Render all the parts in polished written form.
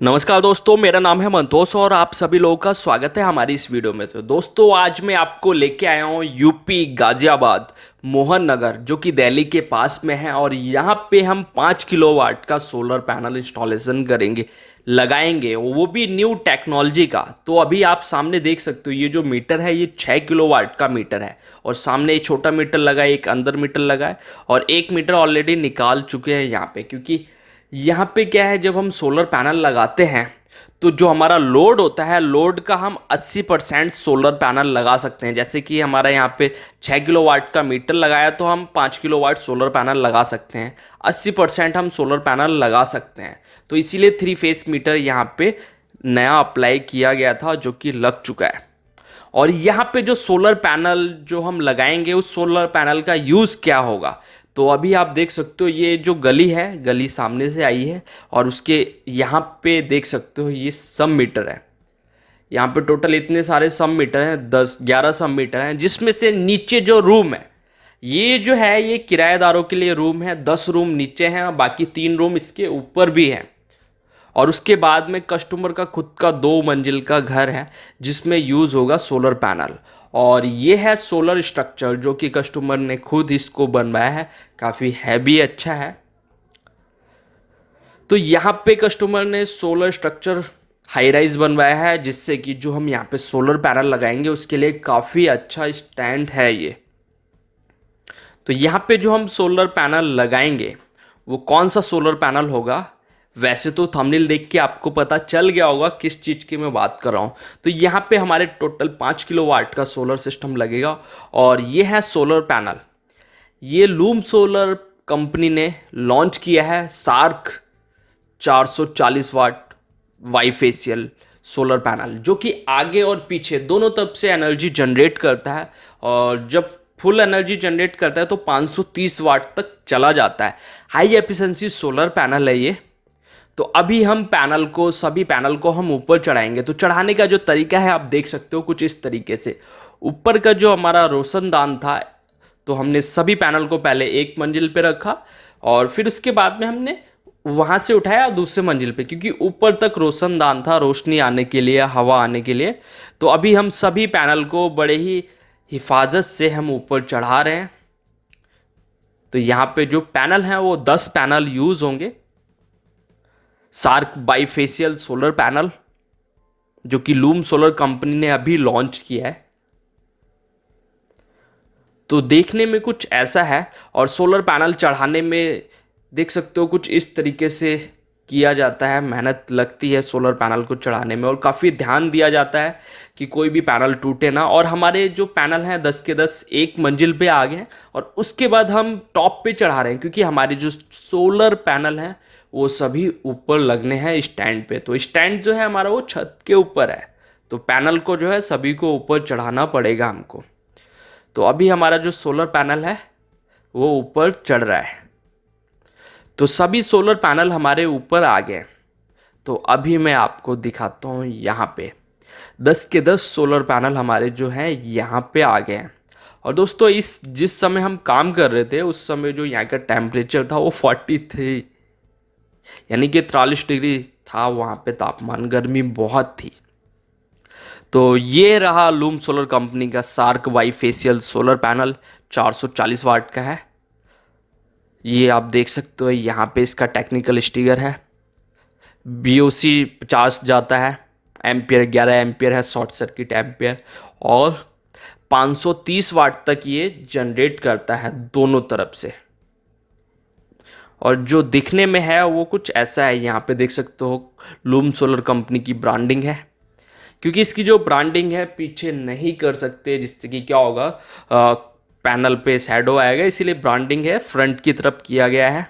नमस्कार दोस्तों, मेरा नाम है मंतोष और आप सभी लोगों का स्वागत है हमारी इस वीडियो में। तो दोस्तों, आज मैं आपको लेके आया हूँ यूपी गाजियाबाद मोहन नगर, जो कि दिल्ली के पास में है। और यहाँ पे हम 5 किलोवाट का सोलर पैनल इंस्टॉलेशन करेंगे, लगाएंगे, वो भी न्यू टेक्नोलॉजी का। तो अभी आप सामने देख सकते हो, ये जो मीटर है ये 6 किलोवाट का मीटर है। और सामने एक छोटा मीटर लगा है, एक अंदर मीटर लगा है, और एक मीटर ऑलरेडी निकाल चुके हैं यहाँ पे। क्योंकि यहाँ पे क्या है, जब हम सोलर पैनल लगाते हैं तो जो हमारा लोड होता है, लोड का हम 80% सोलर पैनल लगा सकते हैं। जैसे कि हमारा यहाँ पे 6 किलोवाट का मीटर लगाया तो हम 5 किलोवाट सोलर पैनल लगा सकते हैं। 80% हम सोलर पैनल लगा सकते हैं। तो इसीलिए 3 फेस मीटर यहाँ पे नया अप्लाई किया गया था, जो कि लग चुका है। और यहाँ पे जो सोलर पैनल जो हम लगाएंगे, उस सोलर पैनल का यूज़ क्या होगा, तो अभी आप देख सकते हो ये जो गली है, गली सामने से आई है। और उसके यहाँ पे देख सकते हो ये सब मीटर है। यहाँ पे टोटल इतने सारे सब मीटर हैं, 10-11 सब मीटर हैं, जिसमें से नीचे जो रूम है, ये जो है ये किराएदारों के लिए रूम है। 10 रूम नीचे हैं और बाकी 3 रूम इसके ऊपर भी हैं। और उसके बाद में कस्टमर का खुद का 2 मंजिल का घर है, जिसमें यूज़ होगा सोलर पैनल। और ये है सोलर स्ट्रक्चर, जो कि कस्टमर ने खुद इसको बनवाया है। काफ़ी हैवी, अच्छा है। तो यहाँ पे कस्टमर ने सोलर स्ट्रक्चर हाई राइज बनवाया है, जिससे कि जो हम यहाँ पे सोलर पैनल लगाएंगे उसके लिए काफ़ी अच्छा स्टैंड है ये। तो यहाँ पे जो हम सोलर पैनल लगाएंगे वो कौन सा सोलर पैनल होगा, वैसे तो थंबनेल देख के आपको पता चल गया होगा किस चीज़ की मैं बात कर रहा हूँ। तो यहाँ पे हमारे टोटल 5 किलोवाट का सोलर सिस्टम लगेगा। और ये है सोलर पैनल, ये लूम सोलर कंपनी ने लॉन्च किया है। सार्क 440 वाट वाईफेशियल सोलर पैनल, जो कि आगे और पीछे दोनों तरफ से एनर्जी जनरेट करता है। और जब फुल एनर्जी जनरेट करता है तो 530 वाट तक चला जाता है। हाई एफिशिएंसी सोलर पैनल है ये। तो अभी हम सभी पैनल को हम ऊपर चढ़ाएंगे। तो चढ़ाने का जो तरीका है आप देख सकते हो कुछ इस तरीके से। ऊपर का जो हमारा रोशनदान था, तो हमने सभी पैनल को पहले एक मंजिल पे रखा, और फिर उसके बाद में हमने वहाँ से उठाया दूसरे मंजिल पे, क्योंकि ऊपर तक रोशनदान था, रोशनी आने के लिए, हवा आने के लिए। तो अभी हम सभी पैनल को बड़े ही हिफाजत से हम ऊपर चढ़ा रहे हैं। तो यहाँ पे जो पैनल हैं वो 10 पैनल यूज़ होंगे। सार्क बाईफेशियल सोलर पैनल, जो कि लूम सोलर कंपनी ने अभी लॉन्च किया है। तो देखने में कुछ ऐसा है। और सोलर पैनल चढ़ाने में देख सकते हो कुछ इस तरीके से किया जाता है। मेहनत लगती है सोलर पैनल को चढ़ाने में, और काफ़ी ध्यान दिया जाता है कि कोई भी पैनल टूटे ना। और हमारे जो पैनल हैं 10 के 10 एक मंजिल पे आ गए हैं, और उसके बाद हम टॉप पे चढ़ा रहे हैं, क्योंकि हमारे जो सोलर पैनल हैं वो सभी ऊपर लगने हैं स्टैंड पे। तो स्टैंड जो है हमारा वो छत के ऊपर है। तो पैनल को जो है सभी को ऊपर चढ़ाना पड़ेगा हमको। तो अभी हमारा जो सोलर पैनल है वो ऊपर चढ़ रहा है। तो सभी सोलर पैनल हमारे ऊपर आ गए। तो अभी मैं आपको दिखाता हूँ, यहाँ पे 10 के 10 सोलर पैनल हमारे जो हैं यहाँ पे आ गए हैं। और दोस्तों, जिस समय हम काम कर रहे थे उस समय जो यहाँ का टेम्परेचर था वो 43, यानी कि 43 डिग्री था वहाँ पे तापमान, गर्मी बहुत थी। तो ये रहा लूम सोलर कंपनी का सार्क वाईफेशियल सोलर पैनल, 440 वाट का है। ये आप देख सकते हो, यहाँ पे इसका टेक्निकल स्टिकर है। BOC 50 जाता है, एम्पियर 11 एम्पियर है, शॉर्ट सर्किट एम्पियर। और 530 वाट तक ये जनरेट करता है दोनों तरफ से। और जो दिखने में है वो कुछ ऐसा है। यहाँ पे देख सकते हो लूम सोलर कंपनी की ब्रांडिंग है। क्योंकि इसकी जो ब्रांडिंग है पीछे नहीं कर सकते, जिससे कि क्या होगा, पैनल पे शैडो आएगा, इसीलिए ब्रांडिंग है फ्रंट की तरफ किया गया है।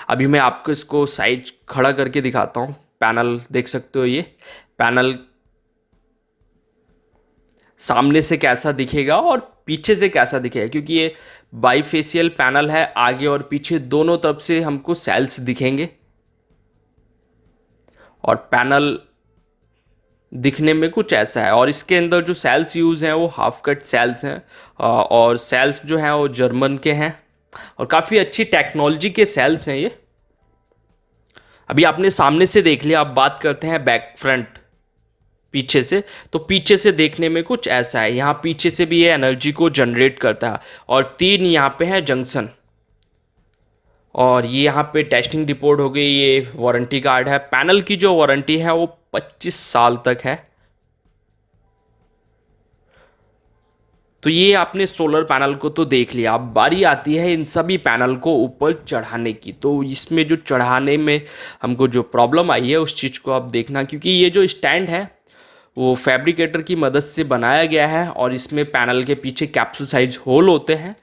अभी मैं आपको इसको साइज खड़ा करके दिखाता हूँ। पैनल देख सकते हो, ये पैनल सामने से कैसा दिखेगा और पीछे से कैसा दिखेगा, क्योंकि ये बाईफेशियल पैनल है। आगे और पीछे दोनों तरफ से हमको सेल्स दिखेंगे। और पैनल दिखने में कुछ ऐसा है। और इसके अंदर जो सेल्स यूज़ हैं वो हाफ कट सेल्स हैं, और सेल्स जो हैं वो जर्मन के हैं, और काफ़ी अच्छी टेक्नोलॉजी के सेल्स हैं ये। अभी आपने सामने से देख लिया, अब बात करते हैं बैक फ्रंट, पीछे से। तो पीछे से देखने में कुछ ऐसा है, यहाँ पीछे से भी ये एनर्जी को जनरेट करता है और 3 यहाँ पे है जंक्शन। और ये यहाँ पे टेस्टिंग रिपोर्ट हो गई, ये वारंटी कार्ड है। पैनल की जो वारंटी है वो 25 साल तक है। तो ये आपने सोलर पैनल को तो देख लिया, अब बारी आती है इन सभी पैनल को ऊपर चढ़ाने की। तो इसमें जो चढ़ाने में हमको जो प्रॉब्लम आई है उस चीज़ को आप देखना, क्योंकि ये जो स्टैंड है वो फैब्रिकेटर की मदद से बनाया गया है और इसमें पैनल के पीछे कैप्सूल साइज होल होते हैं।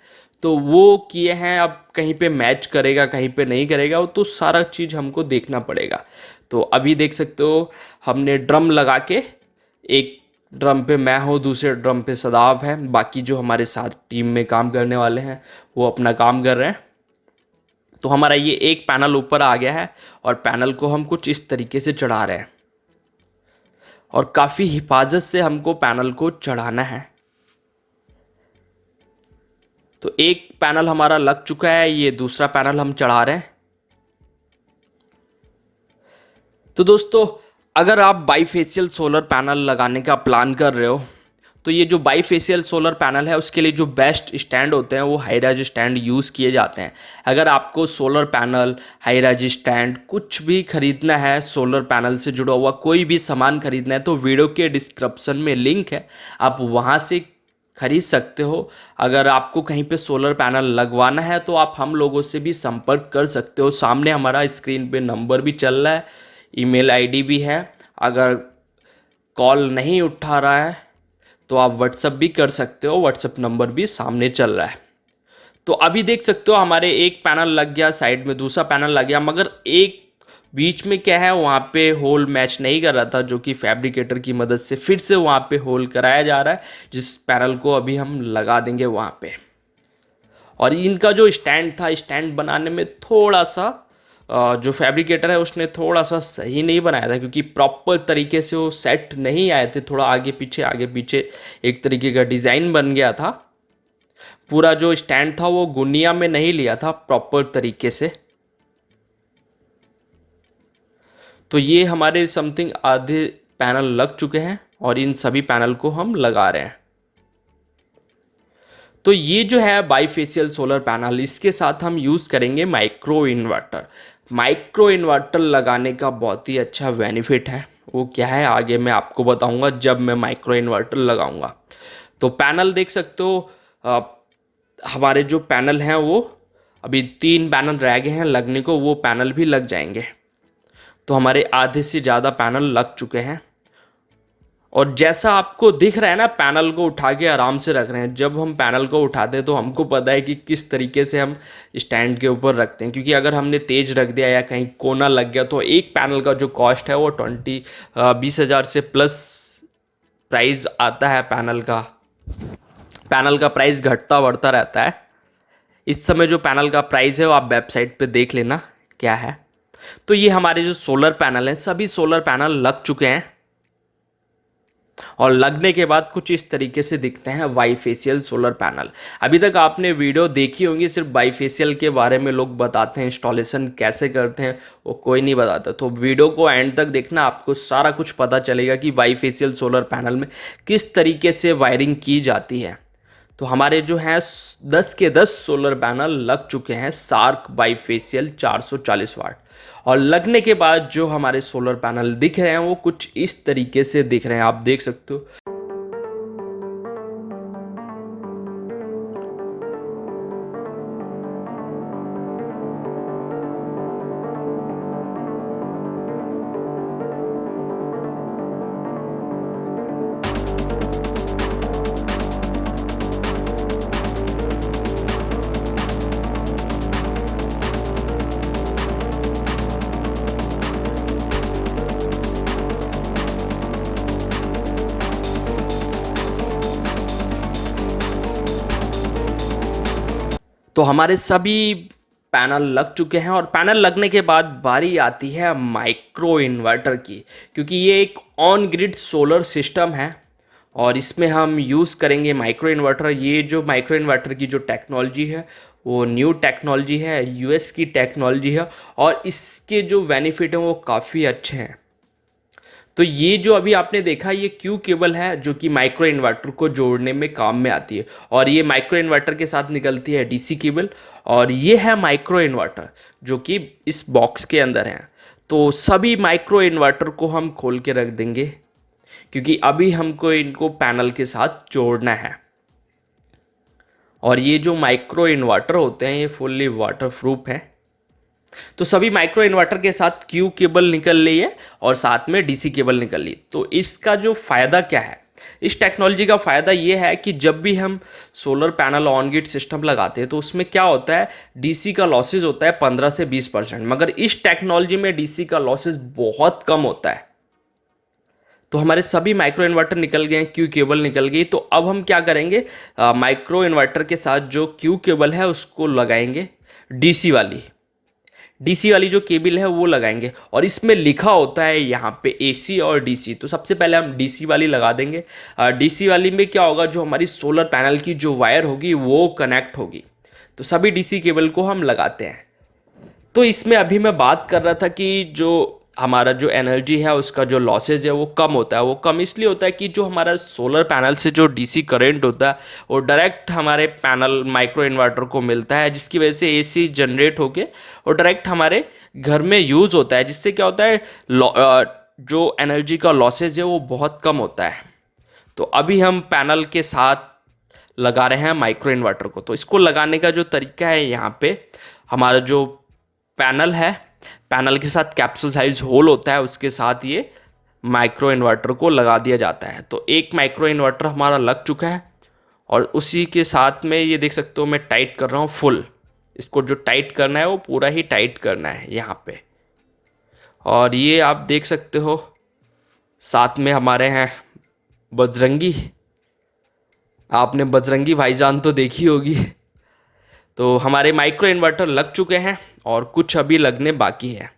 तो वो किए हैं, अब कहीं पे मैच करेगा कहीं पे नहीं करेगा, वो तो सारा चीज़ हमको देखना पड़ेगा। तो अभी देख सकते हो हमने ड्रम लगा के, एक ड्रम पे मैं हूँ, दूसरे ड्रम पे सदाब है, बाकी जो हमारे साथ टीम में काम करने वाले हैं वो अपना काम कर रहे हैं। तो हमारा ये एक पैनल ऊपर आ गया है और पैनल को हम कुछ इस तरीके से चढ़ा रहे हैं और काफ़ी हिफाजत से हमको पैनल को चढ़ाना है। तो एक पैनल हमारा लग चुका है, ये दूसरा पैनल हम चढ़ा रहे हैं। तो दोस्तों, अगर आप बाईफेशियल सोलर पैनल लगाने का प्लान कर रहे हो तो ये जो बाईफेशियल सोलर पैनल है उसके लिए जो बेस्ट स्टैंड होते हैं वो हाईराइज स्टैंड यूज़ किए जाते हैं। अगर आपको सोलर पैनल, हाईराइज स्टैंड कुछ भी खरीदना है, सोलर पैनल से जुड़ा हुआ कोई भी सामान खरीदना है, तो वीडियो के डिस्क्रिप्शन में लिंक है, आप वहाँ से खरीद सकते हो। अगर आपको कहीं पे सोलर पैनल लगवाना है तो आप हम लोगों से भी संपर्क कर सकते हो। सामने हमारा स्क्रीन पे नंबर भी चल रहा है, ईमेल आईडी भी है। अगर कॉल नहीं उठा रहा है तो आप व्हाट्सअप भी कर सकते हो, व्हाट्सअप नंबर भी सामने चल रहा है। तो अभी देख सकते हो हमारे एक पैनल लग गया, साइड में दूसरा पैनल लग गया, मगर एक बीच में क्या है, वहाँ पे होल मैच नहीं कर रहा था, जो कि फैब्रिकेटर की मदद से फिर से वहाँ पे होल कराया जा रहा है, जिस पैनल को अभी हम लगा देंगे वहाँ पे। और इनका जो स्टैंड था, स्टैंड बनाने में थोड़ा सा जो फैब्रिकेटर है उसने थोड़ा सा सही नहीं बनाया था, क्योंकि प्रॉपर तरीके से वो सेट नहीं आए थे, थोड़ा आगे पीछे एक तरीके का डिज़ाइन बन गया था। पूरा जो स्टैंड था वो गुनिया में नहीं लिया था प्रॉपर तरीके से। तो ये हमारे समथिंग आधे पैनल लग चुके हैं और इन सभी पैनल को हम लगा रहे हैं। तो ये जो है बाईफेशियल सोलर पैनल, इसके साथ हम यूज़ करेंगे माइक्रो इन्वर्टर। माइक्रो इन्वर्टर लगाने का बहुत ही अच्छा बेनिफिट है, वो क्या है आगे मैं आपको बताऊंगा जब मैं माइक्रो इन्वर्टर लगाऊंगा। तो पैनल देख सकते हो, हमारे जो पैनल हैं वो अभी 3 पैनल रह गए हैं लगने को, वो पैनल भी लग जाएंगे। तो हमारे आधे से ज़्यादा पैनल लग चुके हैं। और जैसा आपको दिख रहा है ना, पैनल को उठा के आराम से रख रहे हैं। जब हम पैनल को उठाते हैं तो हमको पता है कि किस तरीके से हम स्टैंड के ऊपर रखते हैं, क्योंकि अगर हमने तेज रख दिया या कहीं कोना लग गया तो एक पैनल का जो कॉस्ट है वो 20,000 से प्लस प्राइस आता है पैनल का। पैनल का प्राइस घटता बढ़ता रहता है। इस समय जो पैनल का प्राइस है वो आप वेबसाइट पे देख लेना क्या है। तो ये हमारे जो सोलर पैनल हैं, सभी सोलर पैनल लग चुके हैं और लगने के बाद कुछ इस तरीके से दिखते हैं बाईफेशियल सोलर पैनल। अभी तक आपने वीडियो देखी होंगी, सिर्फ बाईफेशियल के बारे में लोग बताते हैं, इंस्टॉलेशन कैसे करते हैं वो कोई नहीं बताता। तो वीडियो को एंड तक देखना, आपको सारा कुछ पता चलेगा कि बाईफेशियल सोलर पैनल में किस तरीके से वायरिंग की जाती है। तो हमारे जो हैं 10 के 10 सोलर पैनल लग चुके हैं, सार्क बाईफेशियल 440 वाट। और लगने के बाद जो हमारे सोलर पैनल दिख रहे हैं वो कुछ इस तरीके से दिख रहे हैं, आप देख सकते हो। तो हमारे सभी पैनल लग चुके हैं और पैनल लगने के बाद बारी आती है माइक्रो इन्वर्टर की, क्योंकि ये एक ऑन ग्रिड सोलर सिस्टम है और इसमें हम यूज़ करेंगे माइक्रो इन्वर्टर। ये जो माइक्रो इन्वर्टर की जो टेक्नोलॉजी है वो न्यू टेक्नोलॉजी है, यूएस की टेक्नोलॉजी है, और इसके जो बेनिफिट हैं वो काफ़ी अच्छे हैं। तो ये जो अभी आपने देखा, ये क्यू केबल है जो कि माइक्रो इन्वर्टर को जोड़ने में काम में आती है, और ये माइक्रो इन्वर्टर के साथ निकलती है डीसी केबल, और ये है माइक्रो इन्वर्टर जो कि इस बॉक्स के अंदर है। तो सभी माइक्रो इन्वर्टर को हम खोल के रख देंगे, क्योंकि अभी हमको इनको पैनल के साथ जोड़ना है। और ये जो माइक्रो इन्वर्टर होते हैं ये फुल्ली वाटरप्रूफ है। तो सभी माइक्रो इन्वर्टर के साथ क्यू केबल निकल ली है और साथ में डीसी केबल निकल ली। तो इसका जो फ़ायदा क्या है, इस टेक्नोलॉजी का फ़ायदा ये है कि जब भी हम solar panel on grid system लगाते हैं तो उसमें क्या होता है, डीसी का लॉसेज होता है 15 से 20%, मगर इस टेक्नोलॉजी में डीसी का लॉसेज बहुत कम होता है। तो हमारे सभी माइक्रो इन्वर्टर निकल गए हैं, क्यू केबल निकल गई। तो अब हम क्या करेंगे, माइक्रो इन्वर्टर के साथ जो क्यू केबल है उसको लगाएंगे, डीसी वाली जो केबल है वो लगाएंगे, और इसमें लिखा होता है यहाँ पे एसी और डीसी। तो सबसे पहले हम डीसी वाली लगा देंगे। डीसी वाली में क्या होगा, जो हमारी सोलर पैनल की जो वायर होगी वो कनेक्ट होगी। तो सभी डीसी केबल को हम लगाते हैं। तो इसमें अभी मैं बात कर रहा था कि जो हमारा जो एनर्जी है उसका जो लॉसेज है वो कम होता है। वो कम इसलिए होता है कि जो हमारा सोलर पैनल से जो डीसी करंट होता है वो डायरेक्ट हमारे पैनल माइक्रो इन्वर्टर को मिलता है, जिसकी वजह से एसी जनरेट होके और डायरेक्ट हमारे घर में यूज़ होता है, जिससे क्या होता है, जो एनर्जी का लॉसेज है वो बहुत कम होता है। तो अभी हम पैनल के साथ लगा रहे हैं माइक्रो इन्वर्टर को। तो इसको लगाने का जो तरीका है, यहाँ पे हमारा जो पैनल है, पैनल के साथ कैप्सूल साइज होल होता है, उसके साथ ये माइक्रो इन्वर्टर को लगा दिया जाता है। तो एक माइक्रो इन्वर्टर हमारा लग चुका है, और उसी के साथ में ये देख सकते हो मैं टाइट कर रहा हूँ फुल। इसको जो टाइट करना है वो पूरा ही टाइट करना है यहाँ पे। और ये आप देख सकते हो साथ में हमारे हैं बजरंगी। आपने बजरंगी भाईजान तो देखी होगी। तो हमारे माइक्रो इन्वर्टर लग चुके हैं और कुछ अभी लगने बाकी है।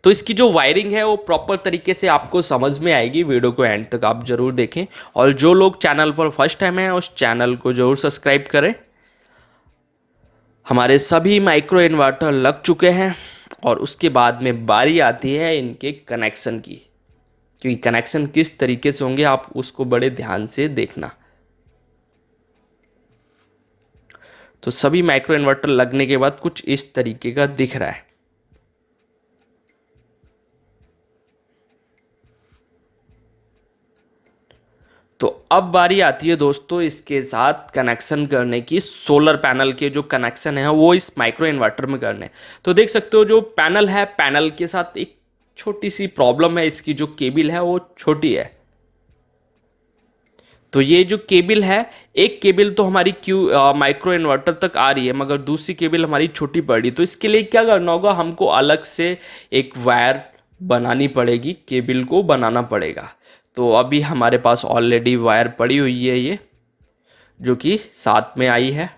तो इसकी जो वायरिंग है वो प्रॉपर तरीके से आपको समझ में आएगी। वीडियो को एंड तक आप ज़रूर देखें, और जो लोग चैनल पर फर्स्ट टाइम हैं उस चैनल को ज़रूर सब्सक्राइब करें। हमारे सभी माइक्रो इन्वर्टर लग चुके हैं, और उसके बाद में बारी आती है इनके कनेक्शन की, क्योंकि कनेक्शन किस तरीके से होंगे आप उसको बड़े ध्यान से देखना। तो सभी माइक्रो इन्वर्टर लगने के बाद कुछ इस तरीके का दिख रहा है। तो अब बारी आती है दोस्तों इसके साथ कनेक्शन करने की। सोलर पैनल के जो कनेक्शन है वो इस माइक्रो इन्वर्टर में करने। तो देख सकते हो जो पैनल है, पैनल के साथ एक छोटी सी प्रॉब्लम है, इसकी जो केबल है वो छोटी है। तो ये जो केबल है, एक केबल तो हमारी माइक्रो इन्वर्टर तक आ रही है, मगर दूसरी केबल हमारी छोटी पड़ रही है। तो इसके लिए क्या करना होगा, हमको अलग से एक वायर बनानी पड़ेगी, केबल को बनाना पड़ेगा। तो अभी हमारे पास ऑलरेडी वायर पड़ी हुई है, ये जो कि साथ में आई है,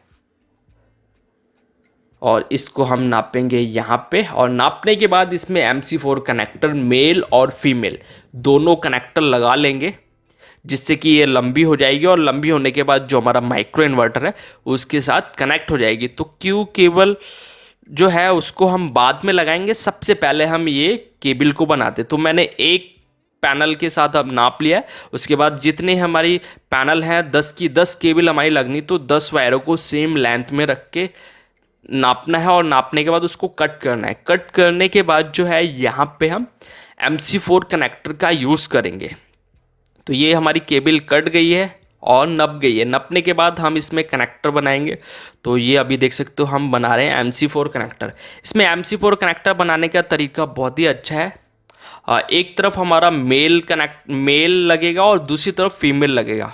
और इसको हम नापेंगे यहाँ पे। और नापने के बाद इसमें MC4 कनेक्टर मेल और फीमेल दोनों कनेक्टर लगा लेंगे, जिससे कि ये लंबी हो जाएगी, और लंबी होने के बाद जो हमारा माइक्रो इन्वर्टर है उसके साथ कनेक्ट हो जाएगी। तो क्यू केबल जो है उसको हम बाद में लगाएंगे, सबसे पहले हम ये केबल को बनाते। तो मैंने एक पैनल के साथ अब नाप लिया है। उसके बाद जितने हमारी पैनल हैं 10 की 10 केबल हमारी लगनी, तो 10 वायरों को सेम लेंथ में रख के नापना है, और नापने के बाद उसको कट करना है। कट करने के बाद जो है यहाँ पे हम MC4 कनेक्टर का यूज़ करेंगे। तो ये हमारी केबल कट गई है और नप गई है। नपने के बाद हम इसमें कनेक्टर बनाएंगे। तो ये अभी देख सकते हो हम बना रहे हैं MC4 कनेक्टर। इसमें MC4 कनेक्टर बनाने का तरीका बहुत ही अच्छा है। एक तरफ हमारा मेल लगेगा और दूसरी तरफ फीमेल लगेगा,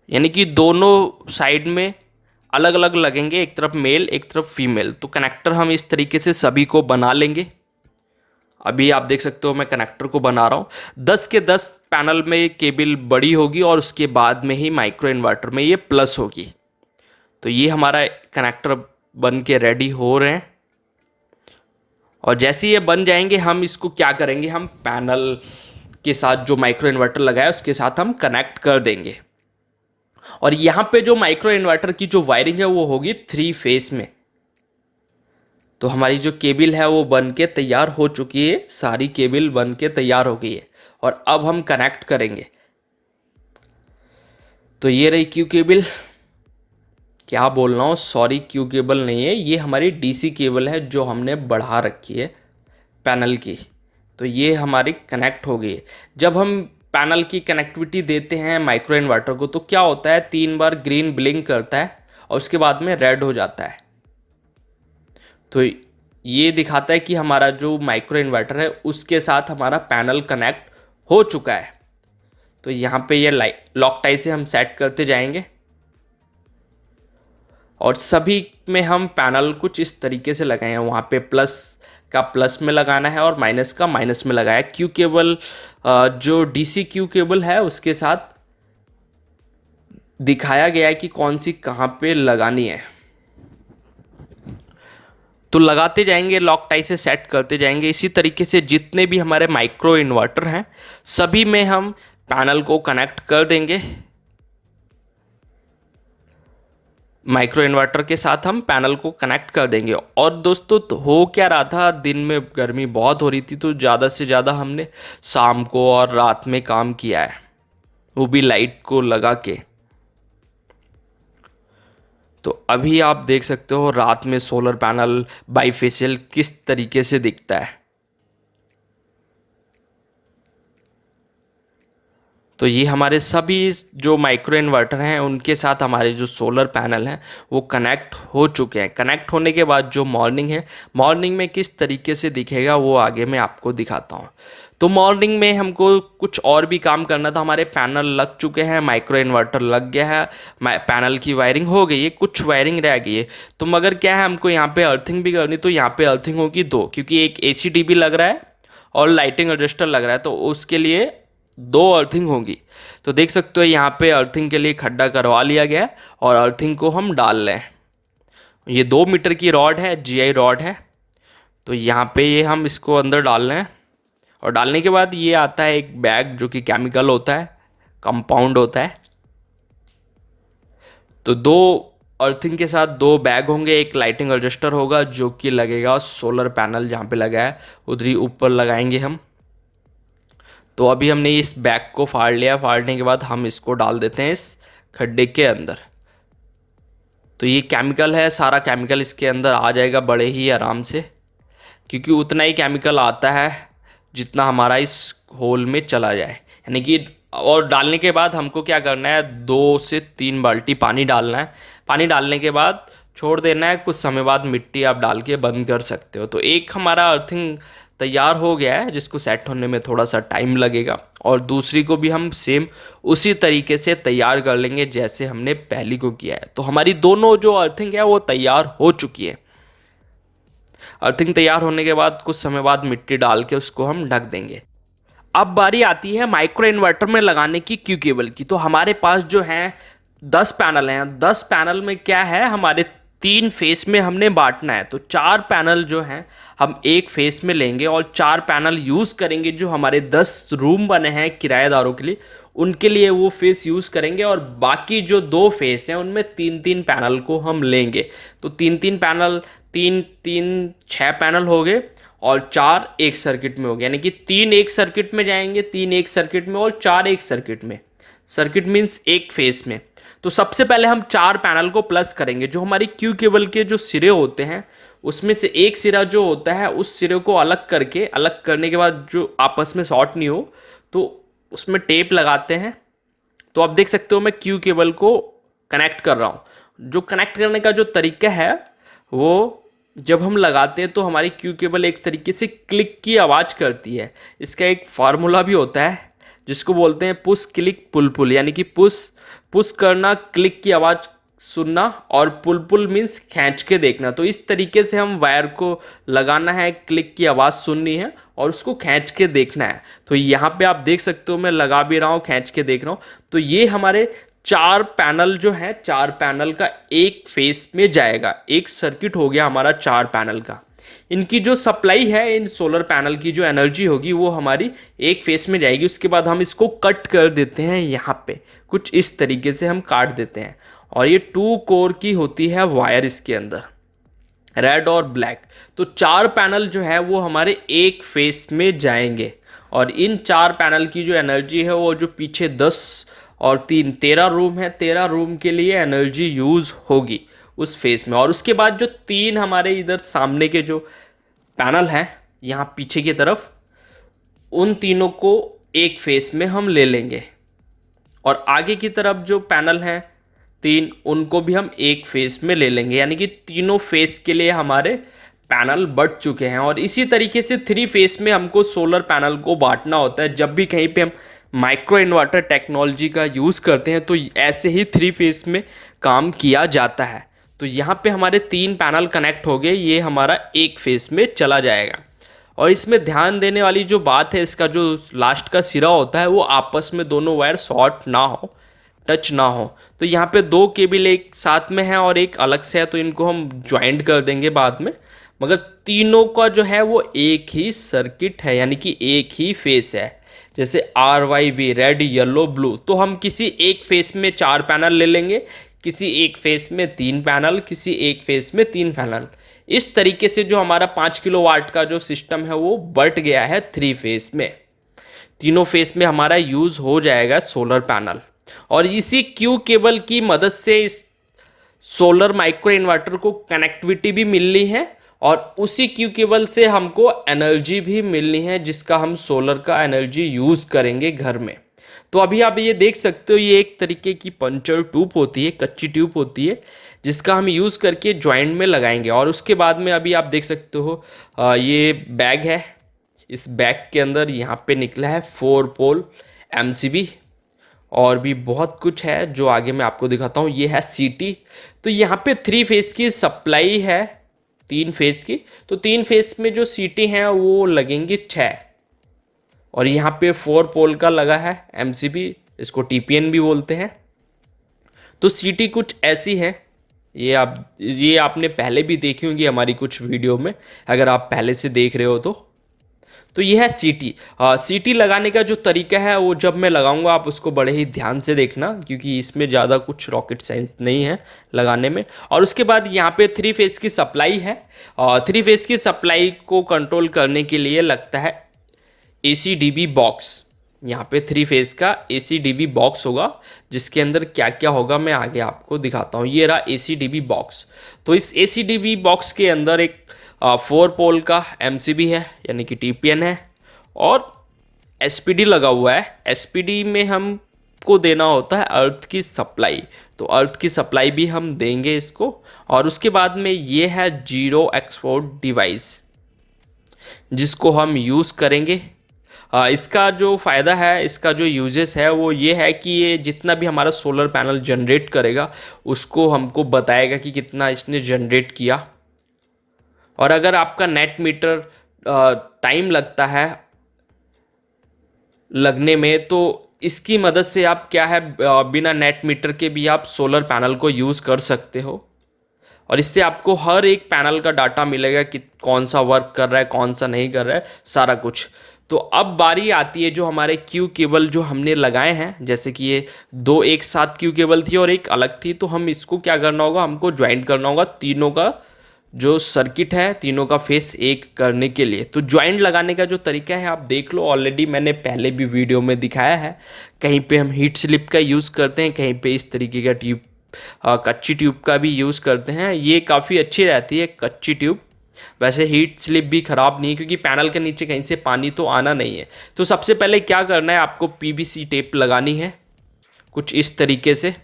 यानी कि दोनों साइड में अलग अलग लगेंगे, एक तरफ मेल एक तरफ फीमेल। तो कनेक्टर हम इस तरीके से सभी को बना लेंगे। अभी आप देख सकते हो मैं कनेक्टर को बना रहा हूँ। 10 के 10 पैनल में केबल बड़ी होगी, और उसके बाद में ही माइक्रो इन्वर्टर में ये प्लस होगी। तो ये हमारा कनेक्टर बन के रेडी हो रहे हैं, और जैसे ये बन जाएंगे हम इसको क्या करेंगे, हम पैनल के साथ जो माइक्रो इन्वर्टर लगाया उसके साथ हम कनेक्ट कर देंगे। और यहाँ पे जो माइक्रो इन्वर्टर की जो वायरिंग है वो होगी 3 फेस में। तो हमारी जो केबल है वो बन के तैयार हो चुकी है, सारी केबल बन के तैयार हो गई है और अब हम कनेक्ट करेंगे। तो ये रही क्यू केबल, क्या बोल रहा हूँ, सॉरी, क्यू केबल नहीं है, ये हमारी डीसी केबल है जो हमने बढ़ा रखी है पैनल की। तो ये हमारी कनेक्ट हो गई है। जब हम पैनल की कनेक्टिविटी देते हैं माइक्रो इन्वर्टर को तो क्या होता है, 3 बार ग्रीन ब्लिंक करता है और उसके बाद में रेड हो जाता है। तो ये दिखाता है कि हमारा जो माइक्रो इन्वर्टर है उसके साथ हमारा पैनल कनेक्ट हो चुका है। तो यहाँ पे ये लॉक टाई से हम सेट करते जाएंगे और सभी में हम पैनल कुछ इस तरीके से लगाए हैं। वहाँ पे प्लस का प्लस में लगाना है और माइनस का माइनस में लगाया। क्यू केबल जो डीसी क्यू केबल है उसके साथ दिखाया गया है कि कौन सी कहाँ पे लगानी है। तो लगाते जाएंगे, लॉक टाई से सेट करते जाएंगे। इसी तरीके से जितने भी हमारे माइक्रो इन्वर्टर हैं सभी में हम पैनल को कनेक्ट कर देंगे। माइक्रो इन्वर्टर के साथ हम पैनल को कनेक्ट कर देंगे। और दोस्तों तो हो क्या रहा था, दिन में गर्मी बहुत हो रही थी तो ज़्यादा से ज़्यादा हमने शाम को और रात में काम किया है, वो भी लाइट को लगा के। तो अभी आप देख सकते हो रात में सोलर पैनल बाईफेशियल किस तरीके से दिखता है। तो ये हमारे सभी जो माइक्रो इन्वर्टर हैं उनके साथ हमारे जो सोलर पैनल हैं वो कनेक्ट हो चुके हैं। कनेक्ट होने के बाद जो मॉर्निंग है, मॉर्निंग में किस तरीके से दिखेगा वो आगे मैं आपको दिखाता हूँ। तो मॉर्निंग में हमको कुछ और भी काम करना था। हमारे पैनल लग चुके हैं, माइक्रो इन्वर्टर लग गया है, पैनल की वायरिंग हो गई है, कुछ वायरिंग रह गई है। तो मगर क्या है, हमको यहाँ पे अर्थिंग भी करनी। तो यहाँ पे अर्थिंग होगी 2, क्योंकि एक ACDB लग रहा है और लाइटिंग रजिस्टर लग रहा है, तो उसके लिए 2 अर्थिंग होगी। तो देख सकते हो यहाँ पे अर्थिंग के लिए खड्डा करवा लिया गया है और अर्थिंग को हम डाल रहे हैं। ये 2 मीटर की रॉड है, GI रॉड है। तो यहाँ पे ये हम इसको अंदर डाल रहे हैं और डालने के बाद ये आता है एक बैग जो कि केमिकल होता है, कंपाउंड होता है। तो 2 अर्थिंग के साथ 2 बैग होंगे, एक लाइटिंग रजिस्टर होगा जो कि लगेगा सोलर पैनल जहाँ पे लगा है उधर ही ऊपर लगाएंगे हम। तो अभी हमने इस बैग को फाड़ लिया। फाड़ने के बाद हम इसको डाल देते हैं इस खड्डे के अंदर। तो ये केमिकल है, सारा केमिकल इसके अंदर आ जाएगा बड़े ही आराम से, क्योंकि उतना ही केमिकल आता है जितना हमारा इस होल में चला जाए, यानी कि। और डालने के बाद हमको क्या करना है, 2 से 3 बाल्टी पानी डालना है। पानी डालने के बाद छोड़ देना है, कुछ समय बाद मिट्टी आप डाल के बंद कर सकते हो। तो एक हमारा अर्थिंग तैयार हो गया है जिसको सेट होने में थोड़ा सा टाइम लगेगा, और दूसरी को भी हम सेम उसी तरीके से तैयार कर लेंगे जैसे हमने पहली को किया है। तो हमारी दोनों जो अर्थिंग है वो तैयार हो चुकी है। अर्थिंग तैयार होने के बाद कुछ समय बाद मिट्टी डाल के उसको हम ढक देंगे। अब बारी आती है माइक्रो इन्वर्टर में लगाने की क्यू केबल की। तो हमारे पास जो है 10 पैनल हैं। 10 पैनल में क्या है, हमारे 3 फेस में हमने बांटना है। तो 4 पैनल जो हैं हम एक फेस में लेंगे और 4 पैनल यूज़ करेंगे। जो हमारे 10 रूम बने हैं किराएदारों के लिए, उनके लिए वो फेस यूज़ करेंगे, और बाकी जो 2 फेस हैं उनमें 3-3 पैनल को हम लेंगे। तो 3-3 पैनल, 3-3 6 पैनल हो गए और 4 एक सर्किट में हो गए, यानी कि 3 एक सर्किट में जाएंगे, 3 एक सर्किट में और 4 एक सर्किट में। सर्किट मीन्स एक फेस में। तो सबसे पहले हम 4 पैनल को प्लस करेंगे। जो हमारी क्यू केबल के जो सिरे होते हैं उसमें से एक सिरा जो होता है उस सिरे को अलग करके, अलग करने के बाद जो आपस में शॉर्ट नहीं हो तो उसमें टेप लगाते हैं। तो आप देख सकते हो मैं क्यू केबल को कनेक्ट कर रहा हूँ। जो कनेक्ट करने का जो तरीका है वो, जब हम लगाते हैं तो हमारी क्यू केबल एक तरीके से क्लिक की आवाज़ करती है। इसका एक फार्मूला भी होता है जिसको बोलते हैं पुश क्लिक पुल पुल, यानी कि पुश करना, क्लिक की आवाज़ सुनना, और पुल पुल मीन्स खींच के देखना। तो इस तरीके से हम वायर को लगाना है, क्लिक की आवाज़ सुननी है और उसको खींच के देखना है। तो यहाँ पे आप देख सकते हो मैं लगा भी रहा हूँ, खींच के देख रहा हूँ। तो ये हमारे 4 पैनल जो है, 4 पैनल का एक फेस में जाएगा। एक सर्किट हो गया हमारा 4 पैनल का। इनकी जो सप्लाई है, इन सोलर पैनल की जो एनर्जी होगी वो हमारी एक फेस में जाएगी। उसके बाद हम इसको कट कर देते हैं, यहाँ पे कुछ इस तरीके से हम काट देते हैं। और ये 2 कोर की होती है वायर इसके अंदर, रेड और ब्लैक। तो 4 पैनल जो है वो हमारे एक फेस में जाएंगे। और इन 4 पैनल की जो एनर्जी है वो जो पीछे 10 और 3 13 रूम है, 13 रूम के लिए एनर्जी यूज़ होगी उस फेस में। और उसके बाद जो 3 हमारे इधर सामने के जो पैनल हैं यहाँ पीछे की तरफ, उन तीनों को एक फेस में हम ले लेंगे। और आगे की तरफ जो पैनल हैं 3, उनको भी हम एक फेस में ले लेंगे। यानी कि तीनों फेस के लिए हमारे पैनल बढ़ चुके हैं। और इसी तरीके से 3 फेस में हमको सोलर पैनल को बांटना होता है। जब भी कहीं पे हम माइक्रो इन्वर्टर टेक्नोलॉजी का यूज़ करते हैं तो ऐसे ही 3 फेस में काम किया जाता है। तो यहाँ पे हमारे 3 पैनल कनेक्ट हो गए, ये हमारा एक फेस में चला जाएगा। और इसमें ध्यान देने वाली जो बात है, इसका जो लास्ट का सिरा होता है वो आपस में दोनों वायर शॉर्ट ना हो, टच ना हो। तो यहाँ पे 2 केबल एक साथ में है और एक अलग से है, तो इनको हम ज्वाइंट कर देंगे बाद में। मगर तीनों का जो है वो एक ही सर्किट है, यानी कि एक ही फेस है। जैसे RYV, रेड येलो ब्लू, तो हम किसी एक फेस में 4 पैनल ले लेंगे, किसी एक फेस में 3 पैनल, किसी एक फेस में 3 पैनल। इस तरीके से जो हमारा 5 किलोवाट का जो सिस्टम है वो बट गया है 3 फेस में। तीनों फेस में हमारा यूज़ हो जाएगा सोलर पैनल। और इसी क्यू केबल की मदद से इस सोलर माइक्रो इन्वर्टर को कनेक्टिविटी भी मिलनी है और उसी क्यू केबल से हमको एनर्जी भी मिलनी है, जिसका हम सोलर का एनर्जी यूज़ करेंगे घर में। तो अभी आप ये देख सकते हो, ये एक तरीके की पंचर ट्यूब होती है, कच्ची ट्यूब होती है, जिसका हम यूज़ करके जॉइंट में लगाएंगे। और उसके बाद में अभी आप देख सकते हो ये बैग है। इस बैग के अंदर यहाँ पे निकला है 4 पोल MCB और भी बहुत कुछ है जो आगे मैं आपको दिखाता हूँ। ये है CT। तो यहाँ पे 3 फेस की सप्लाई है, 3 फेस की। तो 3 फेस में जो CT हैं वो लगेंगी 6। और यहाँ पे 4 पोल का लगा है MCB, इसको TPN भी बोलते हैं। तो CT कुछ ऐसी है, ये आपने पहले भी देखी होंगी हमारी कुछ वीडियो में, अगर आप पहले से देख रहे हो तो ये है CT। CT लगाने का जो तरीका है वो जब मैं लगाऊंगा आप उसको बड़े ही ध्यान से देखना, क्योंकि इसमें ज़्यादा कुछ रॉकेट साइंस नहीं है लगाने में। और उसके बाद यहाँ पे 3 फेस की सप्लाई है। 3 फेस की सप्लाई को कंट्रोल करने के लिए लगता है ACDB बॉक्स। यहाँ पे 3 फेस का ACDB बॉक्स होगा, जिसके अंदर क्या क्या होगा मैं आगे आपको दिखाता हूँ। ये रहा ACDB बॉक्स। तो इस ACDB बॉक्स के अंदर एक 4 पोल का MCB है, यानी कि TPN है, और SPD लगा हुआ है। SPD में हमको देना होता है अर्थ की सप्लाई, तो अर्थ की सप्लाई भी हम देंगे इसको। और उसके बाद में ये है जीरो एक्सपोर्ट डिवाइस, जिसको हम यूज़ करेंगे। इसका जो फ़ायदा है, इसका जो यूजेस है वो ये है कि ये जितना भी हमारा सोलर पैनल जनरेट करेगा उसको हमको बताएगा कि कितना इसने जनरेट किया। और अगर आपका नेट मीटर टाइम लगता है लगने में, तो इसकी मदद से आप क्या है बिना नेट मीटर के भी आप सोलर पैनल को यूज़ कर सकते हो। और इससे आपको हर एक पैनल का डाटा मिलेगा कि कौन सा वर्क कर रहा है, कौन सा नहीं कर रहा है, सारा कुछ। तो अब बारी आती है जो हमारे क्यू केबल जो हमने लगाए हैं, जैसे कि ये 2 एक साथ क्यू केबल थी और एक अलग थी, तो हम इसको क्या करना होगा, हमको ज्वाइंट करना होगा तीनों का जो सर्किट है, तीनों का फेस एक करने के लिए। तो ज्वाइंट लगाने का जो तरीका है आप देख लो, ऑलरेडी मैंने पहले भी वीडियो में दिखाया है। कहीं पे हम हीट स्लिप का यूज़ करते हैं, कहीं पे इस तरीके का ट्यूब कच्ची ट्यूब का भी यूज़ करते हैं। ये काफ़ी अच्छी रहती है कच्ची ट्यूब, वैसे हीट स्लिप भी ख़राब नहीं है, क्योंकि पैनल के नीचे कहीं से पानी तो आना नहीं है। तो सबसे पहले क्या करना है, आपको PVC टेप लगानी है कुछ इस तरीके से।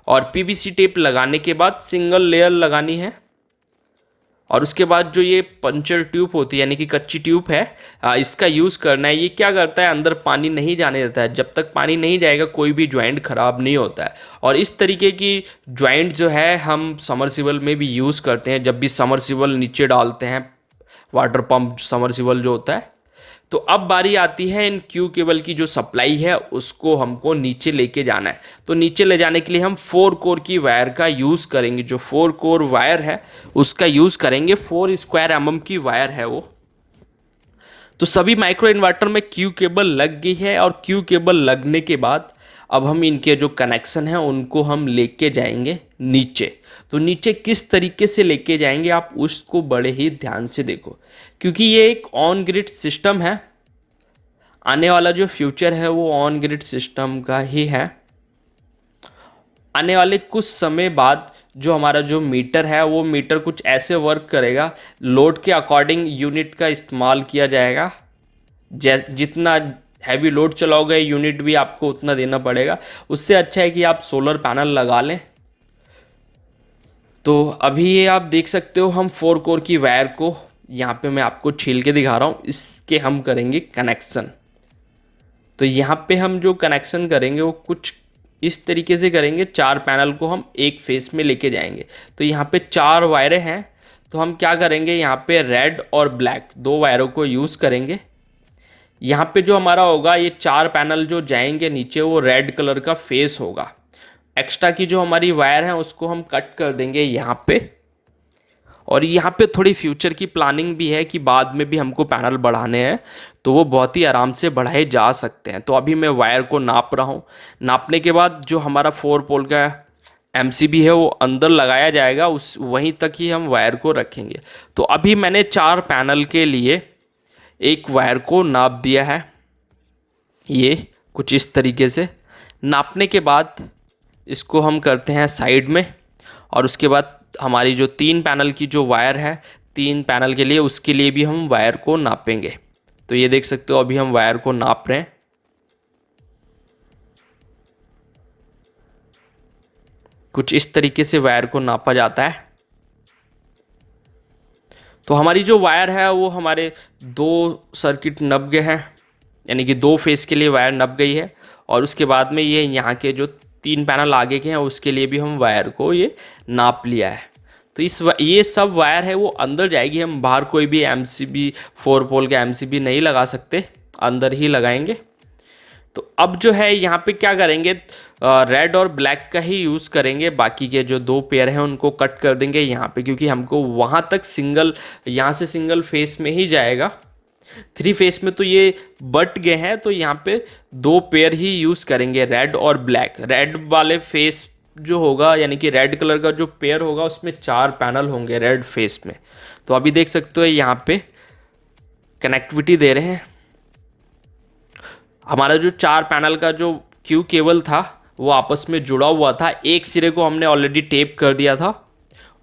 और PVC टेप लगाने के बाद सिंगल लेयर लगानी है। और उसके बाद जो ये पंचर ट्यूब होती है, यानी कि कच्ची ट्यूब है, इसका यूज़ करना है। ये क्या करता है, अंदर पानी नहीं जाने देता है। जब तक पानी नहीं जाएगा कोई भी ज्वाइंट ख़राब नहीं होता है। और इस तरीके की ज्वाइंट जो है हम समरसिबल में भी यूज़ करते हैं। जब भी समरसिबल नीचे डालते हैं, वाटर पंप समरसिबल जो होता है, तो अब बारी आती है इन क्यू केबल की जो सप्लाई है उसको हमको नीचे लेके जाना है। तो नीचे ले जाने के लिए हम 4 कोर की वायर का यूज़ करेंगे। जो 4 कोर वायर है उसका यूज़ करेंगे। 4 स्क्वायर mm की वायर है वो। तो सभी माइक्रो इन्वर्टर में क्यू केबल लग गई है, और क्यू केबल लगने के बाद अब हम इनके जो कनेक्शन हैं उनको हम लेके जाएंगे नीचे। तो नीचे किस तरीके से लेके जाएंगे आप उसको बड़े ही ध्यान से देखो, क्योंकि ये एक ऑन ग्रिड सिस्टम है। आने वाला जो फ्यूचर है वो ऑन ग्रिड सिस्टम का ही है। आने वाले कुछ समय बाद जो हमारा जो मीटर है वो मीटर कुछ ऐसे वर्क करेगा, लोड के अकॉर्डिंग यूनिट का इस्तेमाल किया जाएगा। जितना हैवी लोड चलाओगे यूनिट भी आपको उतना देना पड़ेगा। उससे अच्छा है कि आप सोलर पैनल लगा लें। तो अभी ये आप देख सकते हो, हम 4 कोर की वायर को यहाँ पे मैं आपको छील के दिखा रहा हूँ, इसके हम करेंगे कनेक्शन। तो यहाँ पे हम जो कनेक्शन करेंगे वो कुछ इस तरीके से करेंगे। 4 पैनल को हम एक फेस में लेके जाएंगे। तो यहाँ पे 4 वायरें हैं, तो हम क्या करेंगे, यहाँ पे रेड और ब्लैक 2 वायरों को यूज़ करेंगे। यहाँ पे जो हमारा होगा, ये 4 पैनल जो जाएंगे नीचे वो रेड कलर का फेस होगा। एक्स्ट्रा की जो हमारी वायर है उसको हम कट कर देंगे यहाँ पे। और यहाँ पे थोड़ी फ्यूचर की प्लानिंग भी है कि बाद में भी हमको पैनल बढ़ाने हैं, तो वो बहुत ही आराम से बढ़ाए जा सकते हैं। तो अभी मैं वायर को नाप रहा हूँ। नापने के बाद जो हमारा 4 पोल का एमसीबी है वो अंदर लगाया जाएगा, उस वहीं तक ही हम वायर को रखेंगे। तो अभी मैंने 4 पैनल के लिए एक वायर को नाप दिया है, ये कुछ इस तरीके से। नापने के बाद इसको हम करते हैं साइड में, और उसके बाद हमारी जो 3 पैनल की जो वायर है 3 पैनल के लिए, उसके लिए भी हम वायर को नापेंगे। तो ये देख सकते हो अभी हम वायर को नाप रहे हैं। कुछ इस तरीके से वायर को नापा जाता है। तो हमारी जो वायर है वो हमारे 2 सर्किट नप गए हैं, यानी कि 2 फेस के लिए वायर नप गई है। और उसके बाद में ये यहाँ के जो 3 पैनल आगे के हैं उसके लिए भी हम वायर को ये नाप लिया है। तो ये सब वायर है वो अंदर जाएगी। हम बाहर कोई भी एमसीबी 4 पोल का एमसीबी नहीं लगा सकते, अंदर ही लगाएंगे। तो अब जो है यहाँ पे क्या करेंगे, रेड और ब्लैक का ही यूज़ करेंगे। बाकी के जो 2 पेयर हैं उनको कट कर देंगे यहाँ पे, क्योंकि हमको वहाँ तक सिंगल, यहाँ से सिंगल फेस में ही जाएगा। 3 फेस में तो ये बट गए हैं, तो यहाँ पे 2 पेयर ही यूज़ करेंगे, रेड और ब्लैक। रेड वाले फेस जो होगा, यानी कि रेड कलर का जो पेयर होगा उसमें 4 पैनल होंगे रेड फेस में। तो अभी देख सकते हो यहाँ पे कनेक्टिविटी दे रहे हैं। हमारा जो 4 पैनल का जो क्यू केबल था वो आपस में जुड़ा हुआ था। एक सिरे को हमने ऑलरेडी टेप कर दिया था,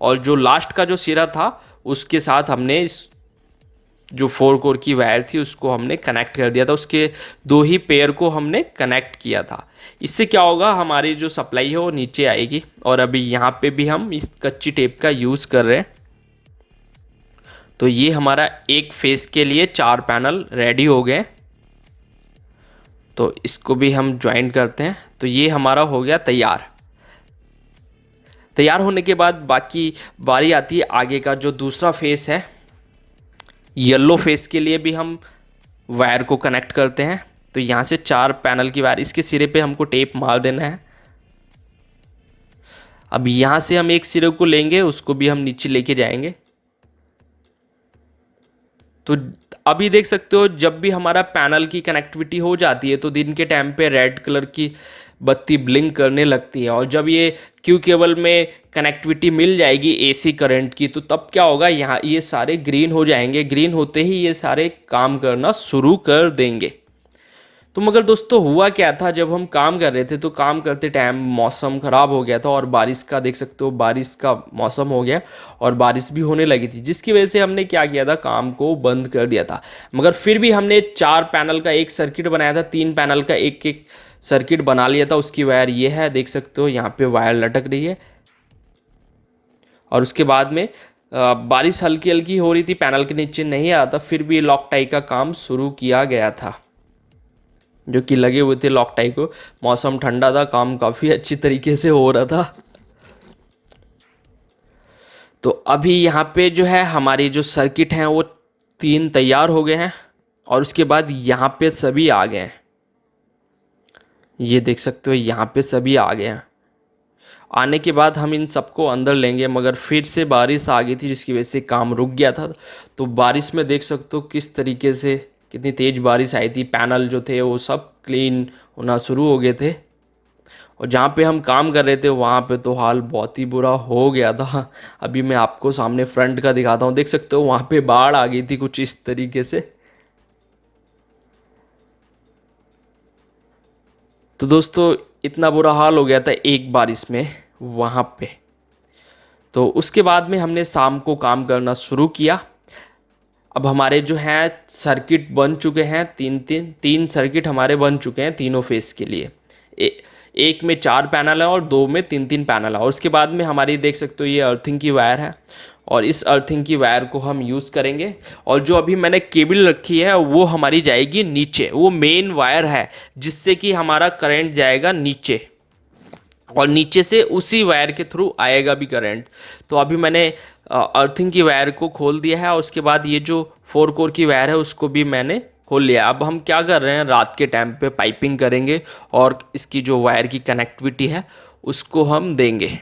और जो लास्ट का जो सिरा था उसके साथ हमने इस जो 4 कोर की वायर थी उसको हमने कनेक्ट कर दिया था। उसके 2 ही पेयर को हमने कनेक्ट किया था। इससे क्या होगा, हमारी जो सप्लाई है वो नीचे आएगी। और अभी यहाँ पे भी हम इस कच्ची टेप का यूज़ कर रहे हैं। तो ये हमारा एक फेस के लिए 4 पैनल रेडी हो गए। तो इसको भी हम ज्वाइन करते हैं। तो ये हमारा हो गया तैयार। तैयार होने के बाद बाकी बारी आती है आगे का जो दूसरा फेस है। येलो फेस के लिए भी हम वायर को कनेक्ट करते हैं। तो यहाँ से 4 पैनल की वायर, इसके सिरे पे हमको टेप मार देना है। अब यहाँ से हम एक सिरे को लेंगे, उसको भी हम नीचे लेके जाएंगे। तो अभी देख सकते हो जब भी हमारा पैनल की कनेक्टिविटी हो जाती है तो दिन के टाइम पे रेड कलर की बत्ती ब्लिंक करने लगती है। और जब ये क्यू केबल में कनेक्टिविटी मिल जाएगी एसी करंट की, तो तब क्या होगा, यहाँ ये सारे ग्रीन हो जाएंगे। ग्रीन होते ही ये सारे काम करना शुरू कर देंगे। तो मगर दोस्तों हुआ क्या था, जब हम काम कर रहे थे तो काम करते टाइम मौसम ख़राब हो गया था, और बारिश का देख सकते हो बारिश का मौसम हो गया और बारिश भी होने लगी थी, जिसकी वजह से हमने क्या किया था, काम को बंद कर दिया था। मगर फिर भी हमने 4 पैनल का एक सर्किट बनाया था, 3 पैनल का एक एक सर्किट बना लिया था। उसकी वायर ये है, देख सकते हो यहाँ पे वायर लटक रही है। और उसके बाद में बारिश हल्की हल्की हो रही थी, पैनल के नीचे नहीं आ रहा था, फिर भी लॉक टाई का काम शुरू किया गया था, जो कि लगे हुए थे लॉक टाई को। मौसम ठंडा था, काम काफ़ी अच्छी तरीके से हो रहा था। तो अभी यहाँ पे जो है हमारी जो सर्किट हैं वो 3 तैयार हो गए हैं, और उसके बाद यहाँ पे सभी आ गए हैं, ये देख सकते हो यहाँ पे सभी आ गए हैं। आने के बाद हम इन सबको अंदर लेंगे, मगर फिर से बारिश आ गई थी जिसकी वजह से काम रुक गया था। तो बारिश में देख सकते हो किस तरीके से कितनी तेज़ बारिश आई थी, पैनल जो थे वो सब क्लीन होना शुरू हो गए थे। और जहाँ पे हम काम कर रहे थे वहाँ पे तो हाल बहुत ही बुरा हो गया था। अभी मैं आपको सामने फ्रंट का दिखाता हूँ, देख सकते हो वहाँ पे बाढ़ आ गई थी कुछ इस तरीके से। तो दोस्तों इतना बुरा हाल हो गया था एक बारिश में वहाँ पे। तो उसके बाद में हमने शाम को काम करना शुरू किया। अब हमारे जो हैं सर्किट बन चुके हैं, तीन सर्किट हमारे बन चुके हैं तीनों फेस के लिए। एक में 4 पैनल है और 2 में 3 पैनल है। और उसके बाद में हमारी देख सकते हो ये अर्थिंग की वायर है, और इस अर्थिंग की वायर को हम यूज़ करेंगे। और जो अभी मैंने केबल रखी है वो हमारी जाएगी नीचे, वो मेन वायर है जिससे कि हमारा करंट जाएगा नीचे, और नीचे से उसी वायर के थ्रू आएगा भी करंट। तो अभी मैंने अर्थिंग की वायर को खोल दिया है, और उसके बाद ये जो 4 कोर की वायर है उसको भी मैंने खोल लिया। अब हम क्या कर रहे हैं, रात के टाइम पे पाइपिंग करेंगे और इसकी जो वायर की कनेक्टिविटी है उसको हम देंगे।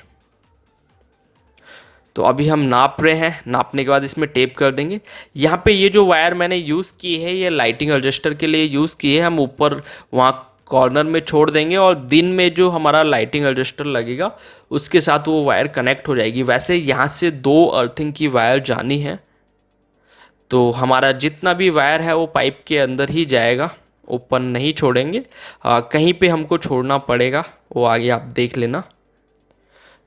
तो अभी हम नाप रहे हैं, नापने के बाद इसमें टेप कर देंगे। यहाँ पे ये जो वायर मैंने यूज़ की है ये लाइटिंग एडजस्टर के लिए यूज़ की है, हम ऊपर वहाँ कॉर्नर में छोड़ देंगे, और दिन में जो हमारा लाइटिंग एडजस्टर लगेगा उसके साथ वो वायर कनेक्ट हो जाएगी। वैसे यहाँ से 2 अर्थिंग की वायर जानी है, तो हमारा जितना भी वायर है वो पाइप के अंदर ही जाएगा, ओपन नहीं छोड़ेंगे। कहीं पे हमको छोड़ना पड़ेगा, वो आगे आप देख लेना।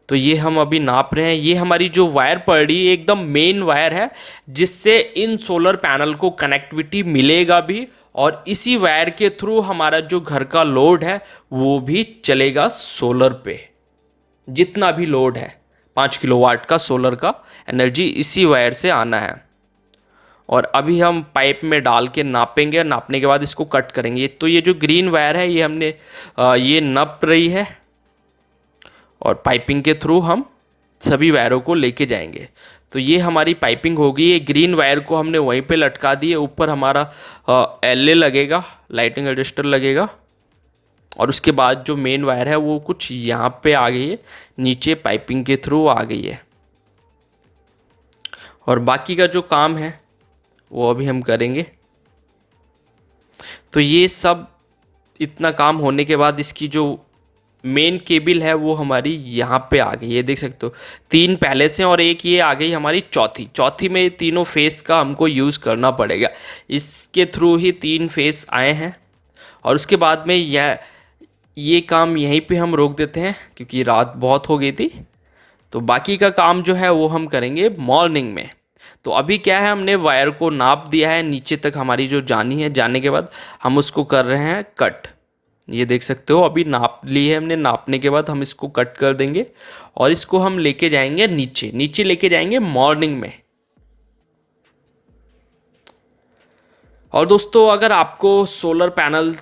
तो ये हम अभी नाप रहे हैं। ये हमारी जो वायर पड़ रही है एकदम मेन वायर है, जिससे इन सोलर पैनल को कनेक्टिविटी मिलेगा भी, और इसी वायर के थ्रू हमारा जो घर का लोड है वो भी चलेगा सोलर पे। जितना भी लोड है 5 किलोवाट का सोलर का एनर्जी इसी वायर से आना है। और अभी हम पाइप में डाल के नापेंगे, नापने के बाद इसको कट करेंगे। तो ये जो ग्रीन वायर है ये हमने ये नप रही है, और पाइपिंग के थ्रू हम सभी वायरों को लेके जाएंगे। तो ये हमारी पाइपिंग होगी। ये ग्रीन वायर को हमने वहीं पे लटका दिए, ऊपर हमारा एलए लगेगा, लाइटिंग एडजस्टर लगेगा। और उसके बाद जो मेन वायर है वो कुछ यहाँ पे आ गई है, नीचे पाइपिंग के थ्रू आ गई है। और बाकी का जो काम है वो अभी हम करेंगे। तो ये सब इतना काम होने के बाद इसकी जो मेन केबल है वो हमारी यहाँ पे आ गई, ये देख सकते हो 3 पहले से और एक ये आ गई हमारी चौथी में तीनों फेस का हमको यूज़ करना पड़ेगा। इसके थ्रू ही 3 फेस आए हैं। और उसके बाद में ये काम यहीं पे हम रोक देते हैं क्योंकि रात बहुत हो गई थी। तो बाकी का काम जो है वो हम करेंगे मॉर्निंग में। तो अभी क्या है, हमने वायर को नाप दिया है नीचे तक हमारी जो जानी है, जाने के बाद हम उसको कर रहे हैं कट। ये देख सकते हो अभी नाप ली है हमने, नापने के बाद हम इसको कट कर देंगे और इसको हम लेके जाएंगे नीचे लेके जाएंगे मॉर्निंग में। और दोस्तों अगर आपको सोलर पैनल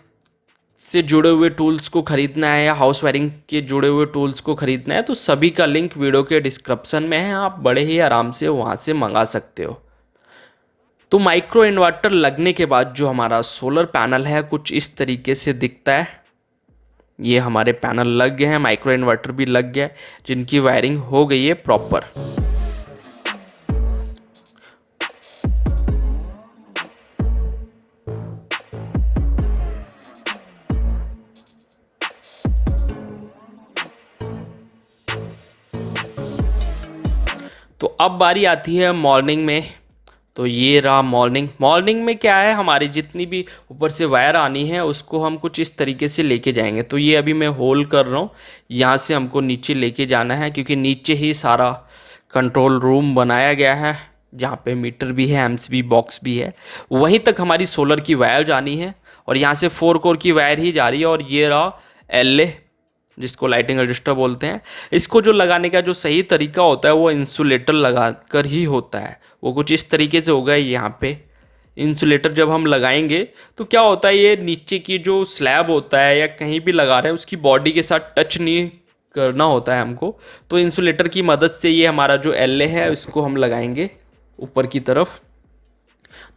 से जुड़े हुए टूल्स को खरीदना है या हाउस वायरिंग के जुड़े हुए टूल्स को खरीदना है तो सभी का लिंक वीडियो के डिस्क्रिप्शन में है, आप बड़े ही आराम से वहाँ से मंगा सकते हो। तो माइक्रो इन्वर्टर लगने के बाद जो हमारा सोलर पैनल है कुछ इस तरीके से दिखता है। ये हमारे पैनल लग गए हैं, माइक्रो इन्वर्टर भी लग गया है, जिनकी वायरिंग हो गई है प्रॉपर। तो अब बारी आती है मॉर्निंग में। तो ये रहा मॉर्निंग में क्या है, हमारी जितनी भी ऊपर से वायर आनी है उसको हम कुछ इस तरीके से लेके जाएंगे। तो ये अभी मैं होल्ड कर रहा हूँ, यहाँ से हमको नीचे लेके जाना है क्योंकि नीचे ही सारा कंट्रोल रूम बनाया गया है जहाँ पे मीटर भी है, एम्स भी, बॉक्स भी है। वहीं तक हमारी सोलर की वायर जानी है और यहाँ से 4 कोर की वायर ही जा रही है। और ये रहा एलए जिसको लाइटिंग रजिस्टर बोलते हैं। इसको जो लगाने का जो सही तरीका होता है वो इंसुलेटर लगा कर ही होता है। वो कुछ इस तरीके से होगा, यहाँ पे इंसुलेटर जब हम लगाएंगे तो क्या होता है, ये नीचे की जो स्लैब होता है या कहीं भी लगा रहे हैं उसकी बॉडी के साथ टच नहीं करना होता है हमको। तो इंसुलेटर की मदद से ये हमारा जो एलए है इसको हम लगाएंगे ऊपर की तरफ।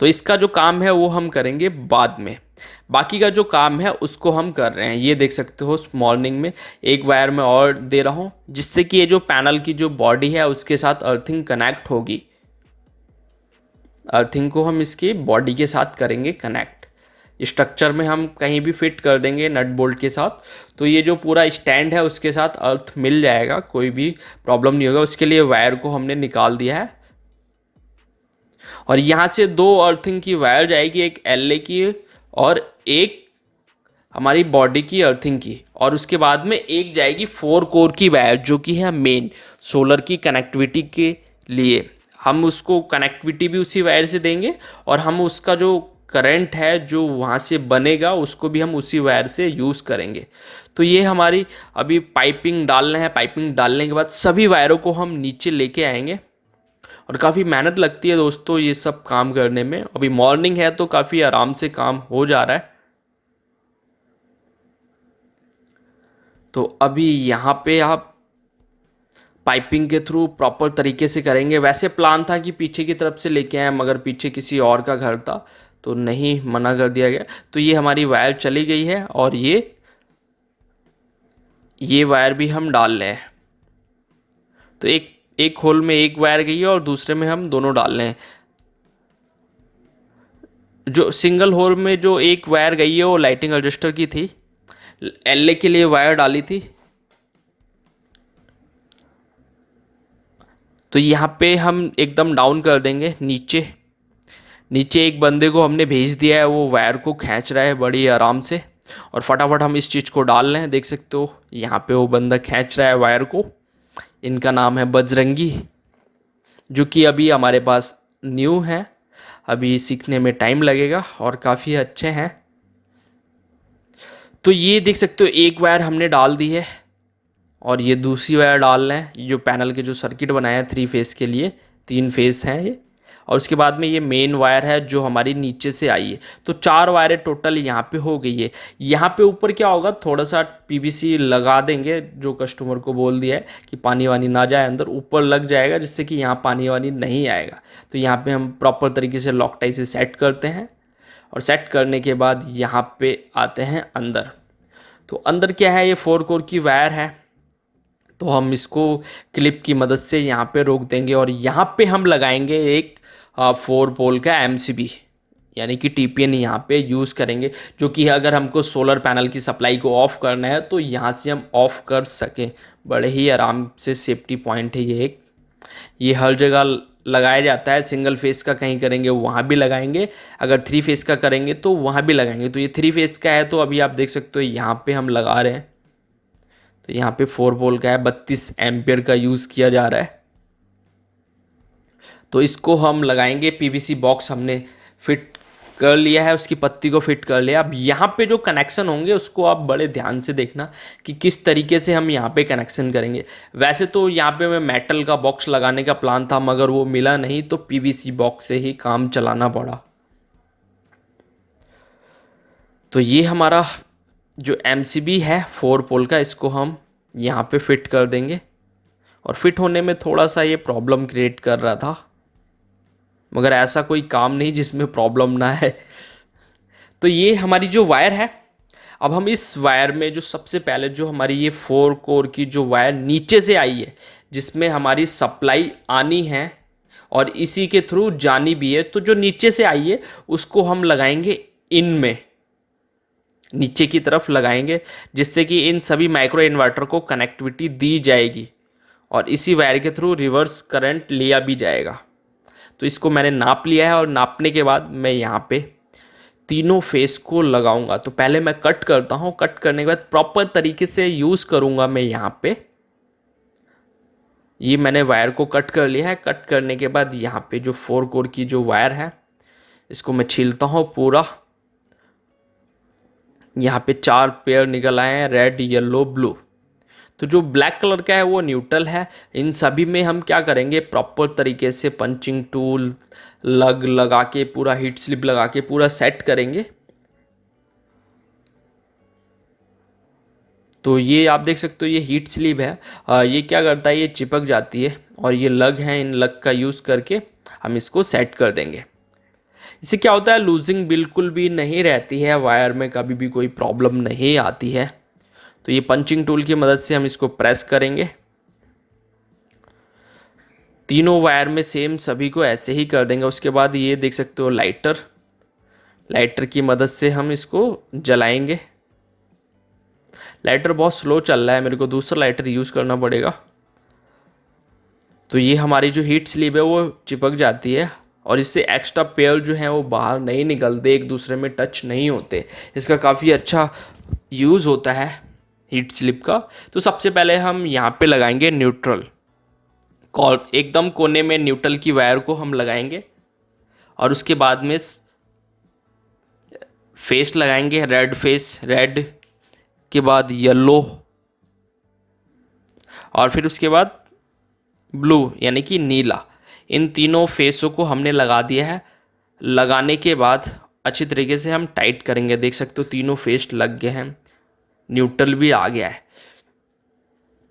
तो इसका जो काम है वो हम करेंगे बाद में। बाकी का जो काम है उसको हम कर रहे हैं। ये देख सकते हो मॉर्निंग में एक वायर में और दे रहा हूँ, जिससे कि ये जो पैनल की जो बॉडी है उसके साथ अर्थिंग कनेक्ट होगी। अर्थिंग को हम इसकी बॉडी के साथ करेंगे कनेक्ट। स्ट्रक्चर में हम कहीं भी फिट कर देंगे नट बोल्ट के साथ, तो ये जो पूरा स्टैंड है उसके साथ अर्थ मिल जाएगा, कोई भी प्रॉब्लम नहीं होगा। उसके लिए वायर को हमने निकाल दिया है और यहाँ से दो अर्थिंग की वायर जाएगी, एक एलए की और एक हमारी बॉडी की अर्थिंग की, और उसके बाद में एक जाएगी 4 कोर की वायर जो कि है मेन सोलर की कनेक्टिविटी के लिए। हम उसको कनेक्टिविटी भी उसी वायर से देंगे और हम उसका जो करंट है जो वहाँ से बनेगा उसको भी हम उसी वायर से यूज़ करेंगे। तो ये हमारी अभी पाइपिंग डालना है। पाइपिंग डालने के बाद सभी वायरों को हम नीचे लेके आएंगे और काफ़ी मेहनत लगती है दोस्तों ये सब काम करने में। अभी मॉर्निंग है तो काफ़ी आराम से काम हो जा रहा है। तो अभी यहाँ पे आप पाइपिंग के थ्रू प्रॉपर तरीके से करेंगे। वैसे प्लान था कि पीछे की तरफ से लेके आए, मगर पीछे किसी और का घर था तो नहीं, मना कर दिया गया। तो ये हमारी वायर चली गई है और ये वायर भी हम डाल रहे हैं। तो एक होल में एक वायर गई है और दूसरे में हम दोनों डाल रहे हैं। जो सिंगल होल में जो एक वायर गई है वो लाइटिंग एडजस्टर की थी, एलए के लिए वायर डाली थी। तो यहाँ पे हम एकदम डाउन कर देंगे नीचे। नीचे एक बंदे को हमने भेज दिया है, वो वायर को खींच रहा है बड़ी आराम से, और फटाफट हम इस चीज़ को डाल रहे हैं। देख सकते हो यहाँ पे वो बंदा खींच रहा है वायर को। इनका नाम है बजरंगी, जो कि अभी हमारे पास न्यू है, अभी सीखने में टाइम लगेगा और काफ़ी अच्छे हैं। तो ये देख सकते हो एक वायर हमने डाल दी है और ये दूसरी वायर डाल रहे हैं। ये जो पैनल के जो सर्किट बनाया है 3 फेस के लिए, 3 फेस हैं ये, और उसके बाद में ये मेन वायर है जो हमारी नीचे से आई है। तो 4 वायरें टोटल यहाँ पे हो गई है। यहाँ पे ऊपर क्या होगा, थोड़ा सा पीवीसी लगा देंगे, जो कस्टमर को बोल दिया है कि पानी वानी ना जाए अंदर, ऊपर लग जाएगा जिससे कि यहाँ पानी वानी नहीं आएगा। तो यहाँ पे हम प्रॉपर तरीके से लॉक टाई से सेट करते हैं और सेट करने के बाद यहाँ पे आते हैं अंदर। तो अंदर क्या है, ये 4 कोर की वायर है, तो हम इसको क्लिप की मदद से यहाँ पे रोक देंगे और यहाँ पे हम लगाएंगे एक 4 पोल का एमसीबी, यानी कि टीपीएन यहाँ पे यूज़ करेंगे, जो कि अगर हमको सोलर पैनल की सप्लाई को ऑफ़ करना है तो यहाँ से हम ऑफ़ कर सकें। बड़े ही आराम से सेफ्टी पॉइंट है ये एक। ये हर जगह लगाया जाता है। सिंगल फेस का कहीं करेंगे वहाँ भी लगाएंगे, अगर 3 फेस का करेंगे तो वहाँ भी लगाएंगे। तो ये 3 फेस का है, तो अभी आप देख सकते हो यहाँ पे हम लगा रहे हैं। तो यहाँ पे 4 वोल्ट का है, 32 एम्पियर का यूज़ किया जा रहा है। तो इसको हम लगाएंगे। पीवीसी बॉक्स हमने फिट कर लिया है, उसकी पत्ती को फिट कर लिया। अब यहाँ पे जो कनेक्शन होंगे उसको आप बड़े ध्यान से देखना कि किस तरीके से हम यहाँ पे कनेक्शन करेंगे। वैसे तो यहाँ पे मैं मेटल का बॉक्स लगाने का प्लान था, मगर वो मिला नहीं, तो पीवीसी बॉक्स से ही काम चलाना पड़ा। तो ये हमारा जो एमसीबी है 4 पोल का, इसको हम यहाँ पे फिट कर देंगे। और फिट होने में थोड़ा सा ये प्रॉब्लम क्रिएट कर रहा था, मगर ऐसा कोई काम नहीं जिसमें प्रॉब्लम ना है। तो ये हमारी जो वायर है, अब हम इस वायर में जो सबसे पहले जो हमारी ये 4 कोर की जो वायर नीचे से आई है, जिसमें हमारी सप्लाई आनी है और इसी के थ्रू जानी भी है, तो जो नीचे से आई है उसको हम लगाएंगे इनमें, नीचे की तरफ लगाएंगे, जिससे कि इन सभी माइक्रो इन्वर्टर को कनेक्टिविटी दी जाएगी और इसी वायर के थ्रू रिवर्स करंट लिया भी जाएगा। तो इसको मैंने नाप लिया है और नापने के बाद मैं यहाँ पे तीनों फेस को लगाऊंगा। तो पहले मैं कट करता हूँ, कट करने के बाद प्रॉपर तरीके से यूज़ करूँगा मैं यहाँ पे। ये मैंने वायर को कट कर लिया है। कट करने के बाद यहाँ पे जो 4 कोर की जो वायर है इसको मैं छीलता हूँ पूरा। यहाँ पे 4 पेयर निकल आए हैं, रेड, येलो, ब्लू। तो जो ब्लैक कलर का है वो न्यूट्रल है। इन सभी में हम क्या करेंगे, प्रॉपर तरीके से पंचिंग टूल लगा के, पूरा हीट स्लिप लगा के पूरा सेट करेंगे। तो ये आप देख सकते हो ये हीट स्लिप है। ये क्या करता है, ये चिपक जाती है और ये लग है, इन लग का यूज़ करके हम इसको सेट कर देंगे। इससे क्या होता है, लूजिंग बिल्कुल भी नहीं रहती है, वायर में कभी भी कोई प्रॉब्लम नहीं आती है। तो ये पंचिंग टूल की मदद से हम इसको प्रेस करेंगे। तीनों वायर में सेम सभी को ऐसे ही कर देंगे। उसके बाद ये देख सकते हो लाइटर, लाइटर की मदद से हम इसको जलाएंगे। लाइटर बहुत स्लो चल रहा है, मेरे को दूसरा लाइटर यूज़ करना पड़ेगा। तो ये हमारी जो हीट स्लीव है वो चिपक जाती है और इससे एक्स्ट्रा पेयर जो है वो बाहर नहीं निकलते, एक दूसरे में टच नहीं होते। इसका काफ़ी अच्छा यूज़ होता है हीट स्लिप का। तो सबसे पहले हम यहाँ पे लगाएंगे न्यूट्रल, एकदम कोने में न्यूट्रल की वायर को हम लगाएंगे और उसके बाद में फेस लगाएंगे, रेड फेस, रेड के बाद येलो और फिर उसके बाद ब्लू यानी कि नीला। इन तीनों फेसों को हमने लगा दिया है। लगाने के बाद अच्छी तरीके से हम टाइट करेंगे। देख सकते हो तीनों फेस लग गए हैं, न्यूट्रल भी आ गया है।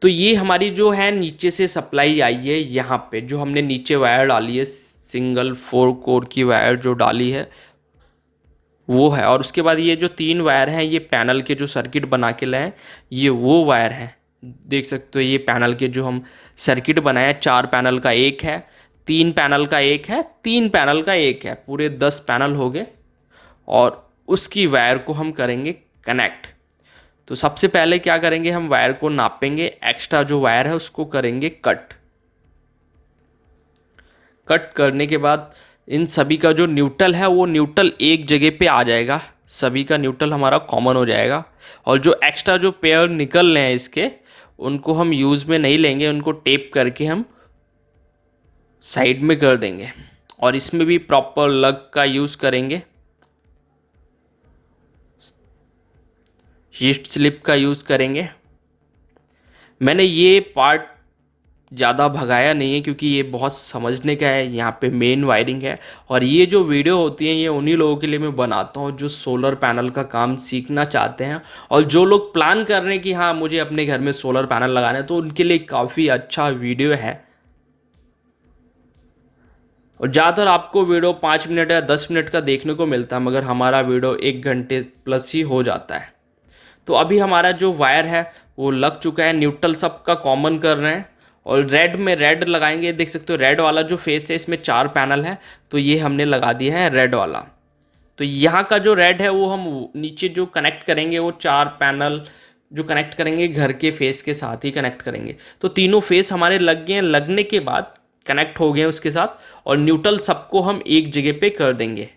तो ये हमारी जो है नीचे से सप्लाई आई है, यहाँ पे जो हमने नीचे वायर डाली है, सिंगल 4 कोर की वायर जो डाली है वो है। और उसके बाद ये जो 3 वायर हैं ये पैनल के जो सर्किट बना के लाए ये वो वायर हैं। देख सकते हो ये पैनल के जो हम सर्किट बनाए, 4 पैनल का एक है, 3 पैनल का एक है, 3 पैनल का एक है, पूरे 10 पैनल हो गए। और उसकी वायर को हम करेंगे कनेक्ट। तो सबसे पहले क्या करेंगे, हम वायर को नापेंगे, एक्स्ट्रा जो वायर है उसको करेंगे कट। कट करने के बाद इन सभी का जो न्यूट्रल है वो न्यूट्रल एक जगह पे आ जाएगा, सभी का न्यूट्रल हमारा कॉमन हो जाएगा। और जो एक्स्ट्रा जो पेयर निकल रहे हैं इसके, उनको हम यूज़ में नहीं लेंगे, उनको टेप करके हम साइड में कर देंगे। और इसमें भी प्रॉपर लग का यूज़ करेंगे, हीट स्लिप का यूज़ करेंगे। मैंने ये पार्ट ज़्यादा भगाया नहीं है क्योंकि ये बहुत समझने का है, यहाँ पे मेन वायरिंग है। और ये जो वीडियो होती है ये उन्हीं लोगों के लिए मैं बनाता हूँ जो सोलर पैनल का काम सीखना चाहते हैं और जो लोग प्लान कर रहे हैं कि हाँ मुझे अपने घर में सोलर पैनल लगाना है, तो उनके लिए काफ़ी अच्छा वीडियो है। और ज़्यादातर आपको वीडियो 5 मिनट या 10 मिनट का देखने को मिलता है, मगर हमारा वीडियो 1 घंटे प्लस ही हो जाता है। तो अभी हमारा जो वायर है वो लग चुका है, न्यूट्रल सबका कॉमन कर रहे हैं और रेड में रेड लगाएंगे। देख सकते हो रेड वाला जो फेस है इसमें 4 पैनल है, तो ये हमने लगा दिया है रेड वाला। तो यहाँ का जो रेड है वो हम नीचे जो कनेक्ट करेंगे, वो 4 पैनल जो कनेक्ट करेंगे घर के फेस के साथ ही कनेक्ट करेंगे। तो तीनों फेस हमारे लग गए हैं, लगने के बाद कनेक्ट हो गए हैं उसके साथ, और न्यूट्रल सबको हम एक जगह पे कर देंगे।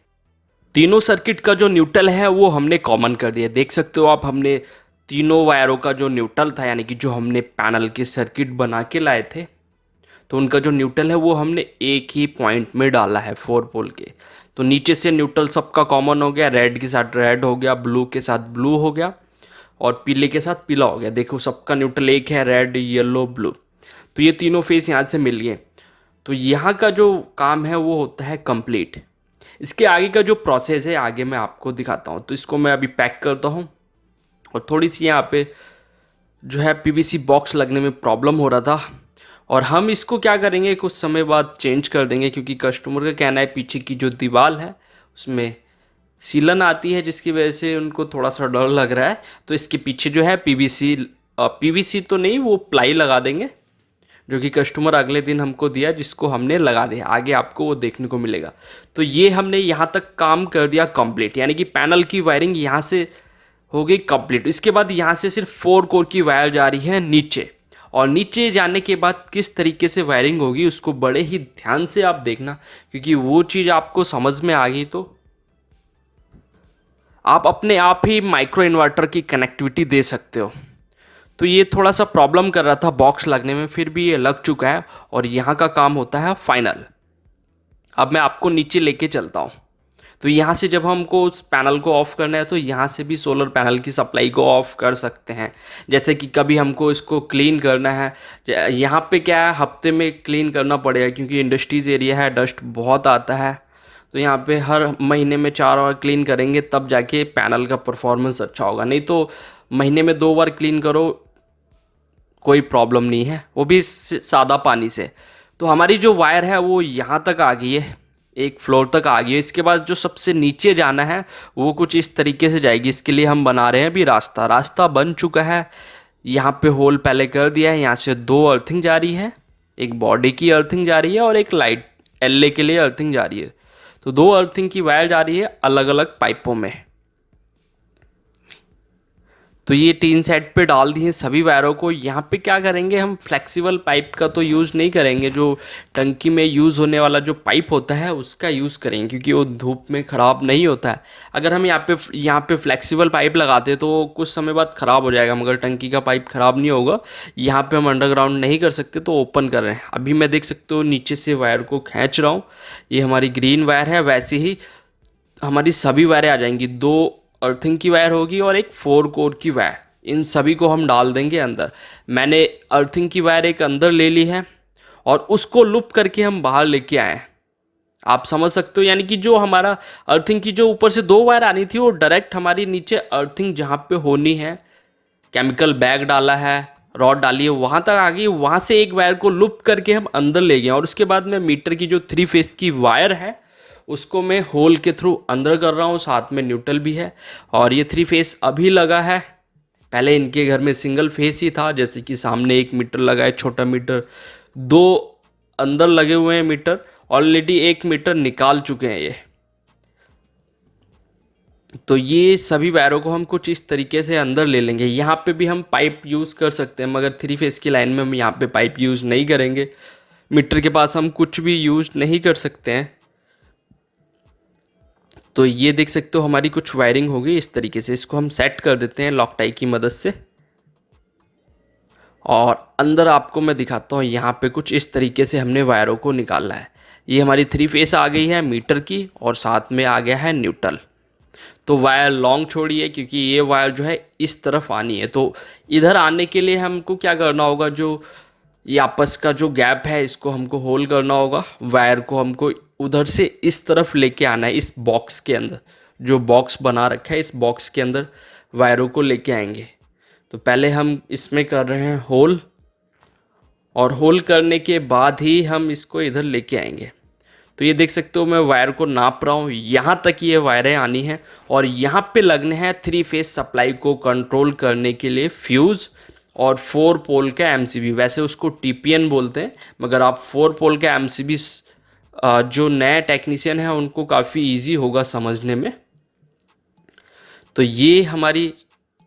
तीनों सर्किट का जो न्यूट्रल है वो हमने कॉमन कर दिया। देख सकते हो आप, हमने तीनों वायरों का जो न्यूट्रल था, यानी कि जो हमने पैनल के सर्किट बना के लाए थे, तो उनका जो न्यूट्रल है वो हमने एक ही पॉइंट में डाला है 4 पोल के। तो नीचे से न्यूट्रल सबका कॉमन हो गया, रेड के साथ रेड हो गया, ब्लू के साथ ब्लू हो गया और पीले के साथ पीला हो गया। देखो सबका न्यूट्रल एक है, रेड येलो ब्लू। तो ये तीनों फेस यहाँ से मिल गए। तो यहाँ का जो काम है वो होता है कंप्लीट। इसके आगे का जो प्रोसेस है आगे मैं आपको दिखाता हूँ। तो इसको मैं अभी पैक करता हूँ। और थोड़ी सी यहाँ पे जो है पीवीसी बॉक्स लगने में प्रॉब्लम हो रहा था, और हम इसको क्या करेंगे कुछ समय बाद चेंज कर देंगे, क्योंकि कस्टमर का कहना है पीछे की जो दीवार है उसमें सीलन आती है, जिसकी वजह से उनको थोड़ा सा डर लग रहा है। तो इसके पीछे जो है पीवीसी तो नहीं, वो प्लाई लगा देंगे, जो कि कस्टमर अगले दिन हमको दिया, जिसको हमने लगा दिया। आगे आपको वो देखने को मिलेगा। तो ये हमने यहाँ तक काम कर दिया कंप्लीट, यानी कि पैनल की वायरिंग यहाँ से हो गई कंप्लीट। इसके बाद यहाँ से सिर्फ 4 कोर की वायर जा रही है नीचे, और नीचे जाने के बाद किस तरीके से वायरिंग होगी उसको बड़े ही ध्यान से आप देखना, क्योंकि वो चीज़ आपको समझ में आ गई तो आप अपने आप ही माइक्रो इन्वर्टर की कनेक्टिविटी दे सकते हो। तो ये थोड़ा सा प्रॉब्लम कर रहा था बॉक्स लगने में, फिर भी ये लग चुका है और यहाँ का काम होता है फाइनल। अब मैं आपको नीचे लेके चलता हूँ। तो यहाँ से जब हमको उस पैनल को ऑफ़ करना है तो यहाँ से भी सोलर पैनल की सप्लाई को ऑफ़ कर सकते हैं। जैसे कि कभी हमको इसको क्लीन करना है, यहाँ पे क्या है हफ्ते में क्लीन करना पड़ेगा, क्योंकि इंडस्ट्रीज़ एरिया है, डस्ट बहुत आता है। तो यहाँ पे हर महीने में 4 बार क्लीन करेंगे तब जाके पैनल का परफॉर्मेंस अच्छा होगा, नहीं तो महीने में 2 बार क्लीन करो कोई प्रॉब्लम नहीं है, वो भी सादा पानी से। तो हमारी जो वायर है वो यहाँ तक आ गई है, एक फ्लोर तक आ गई है। इसके बाद जो सबसे नीचे जाना है वो कुछ इस तरीके से जाएगी। इसके लिए हम बना रहे हैं अभी रास्ता। रास्ता बन चुका है। यहाँ पे होल पहले कर दिया है। यहाँ से 2 अर्थिंग जा रही है, एक बॉडी की अर्थिंग जा रही है और एक लाइट एलए के लिए अर्थिंग जा रही है। तो 2 अर्थिंग की वायर जा रही है अलग अलग पाइपों में। तो ये 3 सेट पे डाल दिए सभी वायरों को। यहाँ पे क्या करेंगे, हम फ्लेक्सिबल पाइप का तो यूज़ नहीं करेंगे, जो टंकी में यूज़ होने वाला जो पाइप होता है उसका यूज़ करेंगे, क्योंकि वो धूप में ख़राब नहीं होता है। अगर हम यहाँ पे फ्लेक्सिबल पाइप लगाते हैं तो कुछ समय बाद ख़राब हो जाएगा, मगर टंकी का पाइप ख़राब नहीं होगा। यहाँ पे हम अंडरग्राउंड नहीं कर सकते तो ओपन कर रहे हैं। अभी मैं देख सकते हो नीचे से वायर को खींच रहा हूँ। ये हमारी ग्रीन वायर है। वैसे ही हमारी सभी वायरें आ जाएंगी। 2 अर्थिंग की वायर होगी और एक 4 कोर की वायर। इन सभी को हम डाल देंगे अंदर। मैंने अर्थिंग की वायर एक अंदर ले ली है और उसको लूप करके हम बाहर लेके आए हैं। आप समझ सकते हो, यानी कि जो हमारा अर्थिंग की जो ऊपर से 2 वायर आनी थी वो डायरेक्ट हमारी नीचे अर्थिंग जहाँ पे होनी है, केमिकल बैग डाला है, रॉड डाली है, वहाँ तक आ गई। वहाँ से एक वायर को लूप करके हम अंदर ले गए और उसके बाद में मीटर की जो 3 फेस की वायर है उसको मैं होल के थ्रू अंदर कर रहा हूँ। साथ में न्यूट्रल भी है और ये 3 फेस अभी लगा है। पहले इनके घर में सिंगल फेस ही था, जैसे कि सामने 1 मीटर लगा है, छोटा मीटर। 2 अंदर लगे हुए हैं मीटर। ऑलरेडी 1 मीटर निकाल चुके हैं ये। तो ये सभी वायरों को हम कुछ इस तरीके से अंदर ले लेंगे। यहाँ पे भी हम पाइप यूज़ कर सकते हैं, मगर 3 फेस की लाइन में हम यहाँ पे पाइप यूज़ नहीं करेंगे। मीटर के पास हम कुछ भी यूज़ नहीं कर सकते हैं। तो ये देख सकते हो हमारी कुछ वायरिंग होगी इस तरीके से। इसको हम सेट कर देते हैं लॉक टाई की मदद से। और अंदर आपको मैं दिखाता हूँ, यहाँ पे कुछ इस तरीके से हमने वायरों को निकाला है। ये हमारी 3 फेस आ गई है मीटर की और साथ में आ गया है न्यूट्रल। तो वायर लॉन्ग छोड़िए, क्योंकि ये वायर जो है इस तरफ आनी है। तो इधर आने के लिए हमको क्या करना होगा, जो ये आपस का जो गैप है इसको हमको होल करना होगा। वायर को हमको उधर से इस तरफ लेके आना है, इस बॉक्स के अंदर। जो बॉक्स बना रखा है इस बॉक्स के अंदर वायरों को लेके आएंगे। तो पहले हम इसमें कर रहे हैं होल, और होल करने के बाद ही हम इसको इधर लेके आएंगे। तो ये देख सकते हो मैं वायर को नाप रहा हूँ, यहाँ तक ये वायरें आनी हैं और यहाँ पे लगने हैं 3 फेस सप्लाई को कंट्रोल करने के लिए फ्यूज़ और 4 पोल का एमसीबी। वैसे उसको टीपीएन बोलते हैं, मगर आप 4 पोल का एमसीबी जो नए टेक्नीशियन हैं उनको काफ़ी इजी होगा समझने में। तो ये हमारी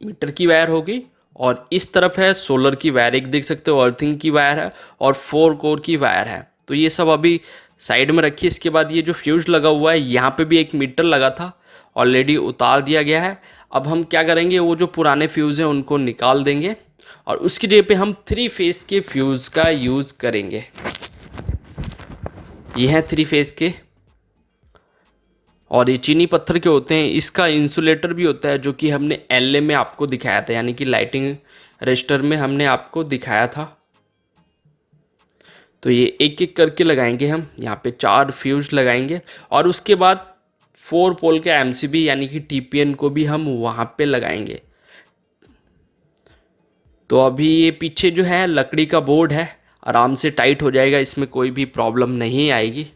मीटर की वायर होगी और इस तरफ है सोलर की वायर। एक देख सकते हो अर्थिंग की वायर है और 4 कोर की वायर है। तो ये सब अभी साइड में रखिए। इसके बाद ये जो फ्यूज लगा हुआ है, यहाँ पे भी 1 मीटर लगा था, ऑलरेडी उतार दिया गया है। अब हम क्या करेंगे, वो जो पुराने फ्यूज़ हैं उनको निकाल देंगे और उसकी जगह पे हम 3 फेस के फ्यूज़ का यूज़ करेंगे। ये हैं 3 फेस के और ये चीनी पत्थर के होते हैं। इसका इंसुलेटर भी होता है, जो कि हमने एलए में आपको दिखाया था, यानी कि लाइटिंग रजिस्टर में हमने आपको दिखाया था। तो ये एक एक करके लगाएंगे हम। यहाँ पे 4 फ्यूज लगाएंगे और उसके बाद 4 पोल का एमसीबी यानी कि टीपीएन को भी हम वहाँ पे लगाएंगे। तो अभी ये पीछे जो है लकड़ी का बोर्ड है, आराम से टाइट हो जाएगा, इसमें कोई भी प्रॉब्लम नहीं आएगी।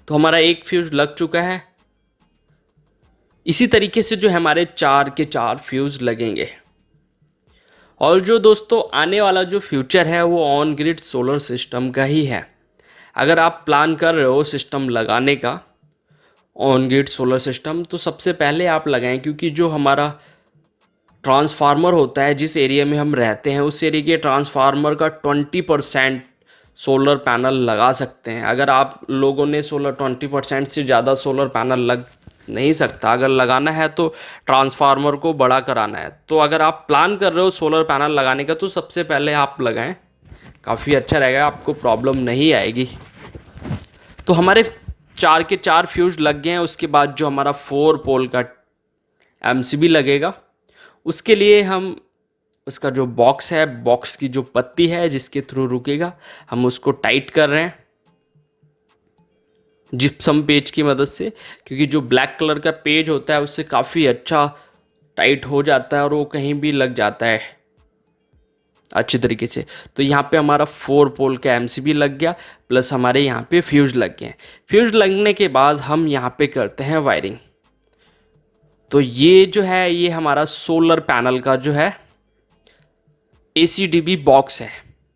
तो हमारा एक फ्यूज लग चुका है। इसी तरीके से जो है हमारे 4 के 4 फ्यूज लगेंगे। और जो दोस्तों आने वाला जो फ्यूचर है वो ऑन ग्रिड सोलर सिस्टम का ही है। अगर आप प्लान कर रहे हो सिस्टम लगाने का, ऑन ग्रिड सोलर सिस्टम, तो सबसे पहले आप लगाएं, क्योंकि जो हमारा ट्रांसफार्मर होता है, जिस एरिया में हम रहते हैं उस एरिया के ट्रांसफार्मर का 20% सोलर पैनल लगा सकते हैं। अगर आप लोगों ने 20% से ज़्यादा सोलर पैनल लग नहीं सकता। अगर लगाना है तो ट्रांसफार्मर को बड़ा कराना है। तो अगर आप प्लान कर रहे हो सोलर पैनल लगाने का, तो सबसे पहले आप लगाएं, काफ़ी अच्छा रहेगा, आपको प्रॉब्लम नहीं आएगी। तो हमारे 4 के 4 फ्यूज लग गए हैं। उसके बाद जो हमारा 4 पोल का एमसीबी लगेगा, उसके लिए हम उसका जो बॉक्स है, बॉक्स की जो पत्ती है जिसके थ्रू रुकेगा, हम उसको टाइट कर रहे हैं जिप्सम पेज की मदद से, क्योंकि जो ब्लैक कलर का पेज होता है उससे काफ़ी अच्छा टाइट हो जाता है और वो कहीं भी लग जाता है। अच्छी तरीके से। तो यहाँ पे हमारा 4 पोल का एमसीबी लग गया, प्लस हमारे यहाँ पे फ्यूज लग गए। फ्यूज लगने के बाद हम यहाँ पे करते हैं वायरिंग। तो ये जो है ये हमारा सोलर पैनल का जो है ACDB बॉक्स है।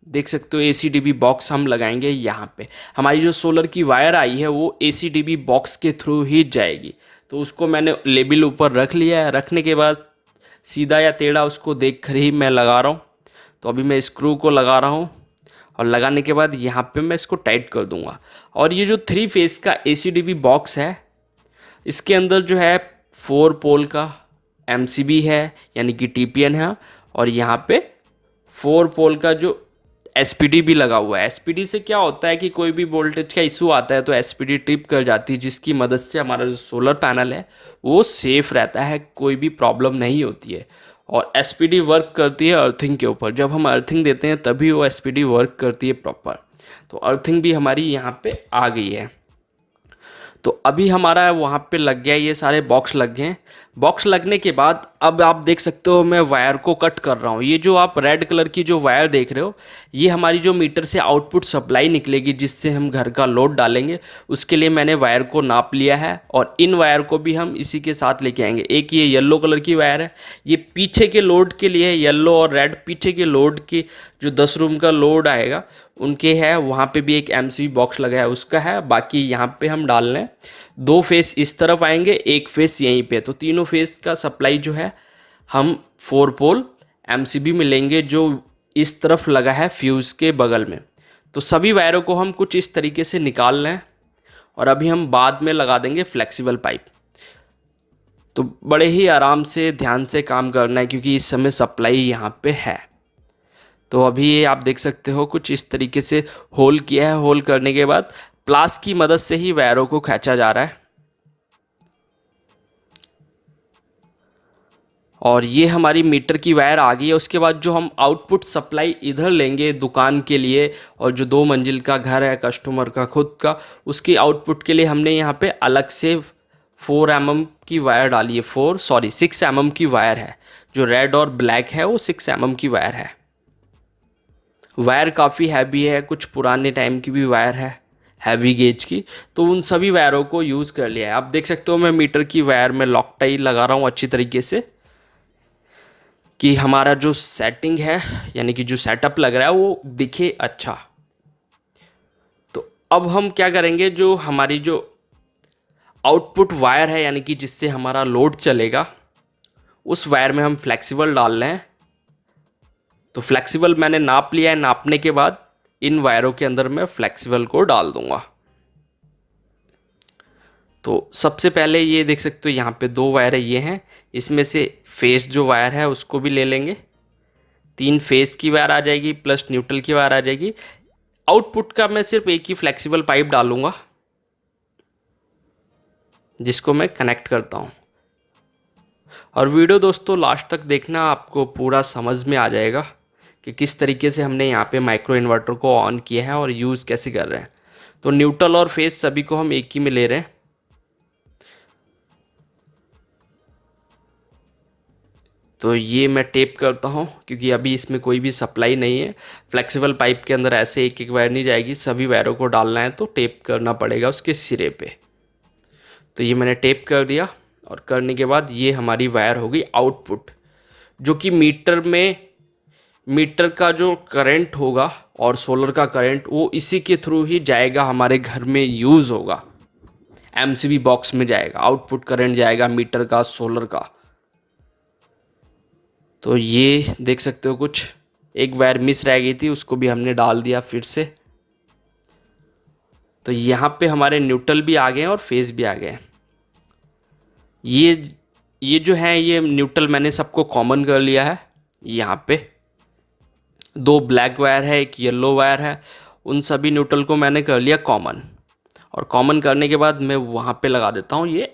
देख सकते हो ACDB बॉक्स हम लगाएंगे यहाँ पे। हमारी जो सोलर की वायर आई है वो ACDB बॉक्स के थ्रू ही जाएगी। तो उसको मैंने लेबल ऊपर रख लिया है। रखने के बाद सीधा या टेढ़ा उसको देख कर ही मैं लगा रहा हूँ। तो अभी मैं स्क्रू को लगा रहा हूँ और लगाने के बाद यहाँ पे मैं इसको टाइट कर दूंगा। और ये जो 3 फेस का ACDB बॉक्स है, इसके अंदर जो है 4 पोल का MCB है यानी कि TPN है, और यहाँ पे 4 पोल का जो SPD भी लगा हुआ है। SPD से क्या होता है कि कोई भी वोल्टेज का इशू आता है तो SPD ट्रिप कर जाती है, जिसकी मदद से हमारा जो सोलर पैनल है वो सेफ रहता है, कोई भी प्रॉब्लम नहीं होती है। और SPD वर्क करती है अर्थिंग के ऊपर। जब हम अर्थिंग देते हैं तभी वो SPD वर्क करती है प्रॉपर। तो अर्थिंग भी हमारी यहाँ पे आ गई है। तो अभी हमारा वहाँ पे लग गया, ये सारे बॉक्स लग गए हैं। बॉक्स लगने के बाद अब आप देख सकते हो मैं वायर को कट कर रहा हूँ। ये जो आप रेड कलर की जो वायर देख रहे हो, ये हमारी जो मीटर से आउटपुट सप्लाई निकलेगी जिससे हम घर का लोड डालेंगे, उसके लिए मैंने वायर को नाप लिया है। और इन वायर को भी हम इसी के साथ लेके आएंगे। एक ये येलो कलर की वायर है, ये पीछे के लोड के लिए है। येलो और रेड पीछे के लोड की जो 10 रूम का लोड आएगा उनके है। वहाँ पे भी एक MCB बॉक्स लगा है उसका है। बाकी यहाँ पे हम डाल रहे हैं 2 फेस इस तरफ आएंगे, 1 फेस यहीं पे। तो तीनों फेस का सप्लाई जो है हम 4 पोल MCB में लेंगे जो इस तरफ लगा है फ्यूज के बगल में। तो सभी वायरों को हम कुछ इस तरीके से निकाल लें और अभी हम बाद में लगा देंगे फ्लेक्सिबल पाइप। तो बड़े ही आराम से ध्यान से काम करना है क्योंकि इस समय सप्लाई यहाँ पे है। तो अभी ये आप देख सकते हो कुछ इस तरीके से होल किया है। होल करने के बाद प्लास की मदद से ही वायरों को खींचा जा रहा है। और ये हमारी मीटर की वायर आ गई है। उसके बाद जो हम आउटपुट सप्लाई इधर लेंगे दुकान के लिए, और जो 2 मंजिल का घर है कस्टमर का खुद का, उसकी आउटपुट के लिए हमने यहाँ पे अलग से 4 mm की वायर डाली है। 6 mm की वायर है। जो रेड और ब्लैक है वो 6 mm की वायर है। वायर काफ़ी हैवी है, कुछ पुराने टाइम की भी वायर है हैवी गेज की। तो उन सभी वायरों को यूज़ कर लिया है। आप देख सकते हो मैं मीटर की वायर में लॉक टाई लगा रहा हूँ अच्छी तरीके से कि हमारा जो सेटिंग है यानी कि जो सेटअप लग रहा है वो दिखे अच्छा। तो अब हम क्या करेंगे, जो हमारी जो आउटपुट वायर है यानी कि जिससे हमारा लोड चलेगा, उस वायर में हम फ्लेक्सिबल डाल रहे हैं। तो फ्लेक्सिबल मैंने नाप लिया है। नापने के बाद इन वायरों के अंदर मैं फ्लेक्सिबल को डाल दूंगा। तो सबसे पहले ये देख सकते हो यहाँ पे 2 वायर है, ये हैं। इसमें से फेस जो वायर है उसको भी ले लेंगे। 3 फेस की वायर आ जाएगी प्लस न्यूट्रल की वायर आ जाएगी। आउटपुट का मैं सिर्फ एक ही फ्लेक्सिबल पाइप डालूंगा जिसको मैं कनेक्ट करता हूँ। और वीडियो दोस्तों लास्ट तक देखना, आपको पूरा समझ में आ जाएगा कि किस तरीके से हमने यहाँ पे माइक्रो इन्वर्टर को ऑन किया है और यूज़ कैसे कर रहे हैं। तो न्यूट्रल और फेस सभी को हम एक ही में ले रहे हैं। तो ये मैं टेप करता हूँ क्योंकि अभी इसमें कोई भी सप्लाई नहीं है। फ्लेक्सिबल पाइप के अंदर ऐसे एक एक वायर नहीं जाएगी, सभी वायरों को डालना है तो टेप करना पड़ेगा उसके सिरे पे। तो ये मैंने टेप कर दिया और करने के बाद ये हमारी वायर हो गई आउटपुट, जो कि मीटर का जो करंट होगा और सोलर का करंट वो इसी के थ्रू ही जाएगा, हमारे घर में यूज़ होगा। MCB बॉक्स में जाएगा, आउटपुट करंट जाएगा मीटर का सोलर का। तो ये देख सकते हो कुछ एक वायर मिस रह गई थी, उसको भी हमने डाल दिया फिर से। तो यहाँ पे हमारे न्यूट्रल भी आ गए हैं और फेस भी आ गए। ये जो है ये न्यूट्रल मैंने सबको कॉमन कर लिया है। यहाँ पे 2 ब्लैक वायर है, एक येलो वायर है, उन सभी न्यूट्रल को मैंने कर लिया कॉमन। और कॉमन करने के बाद मैं वहाँ पे लगा देता हूँ ये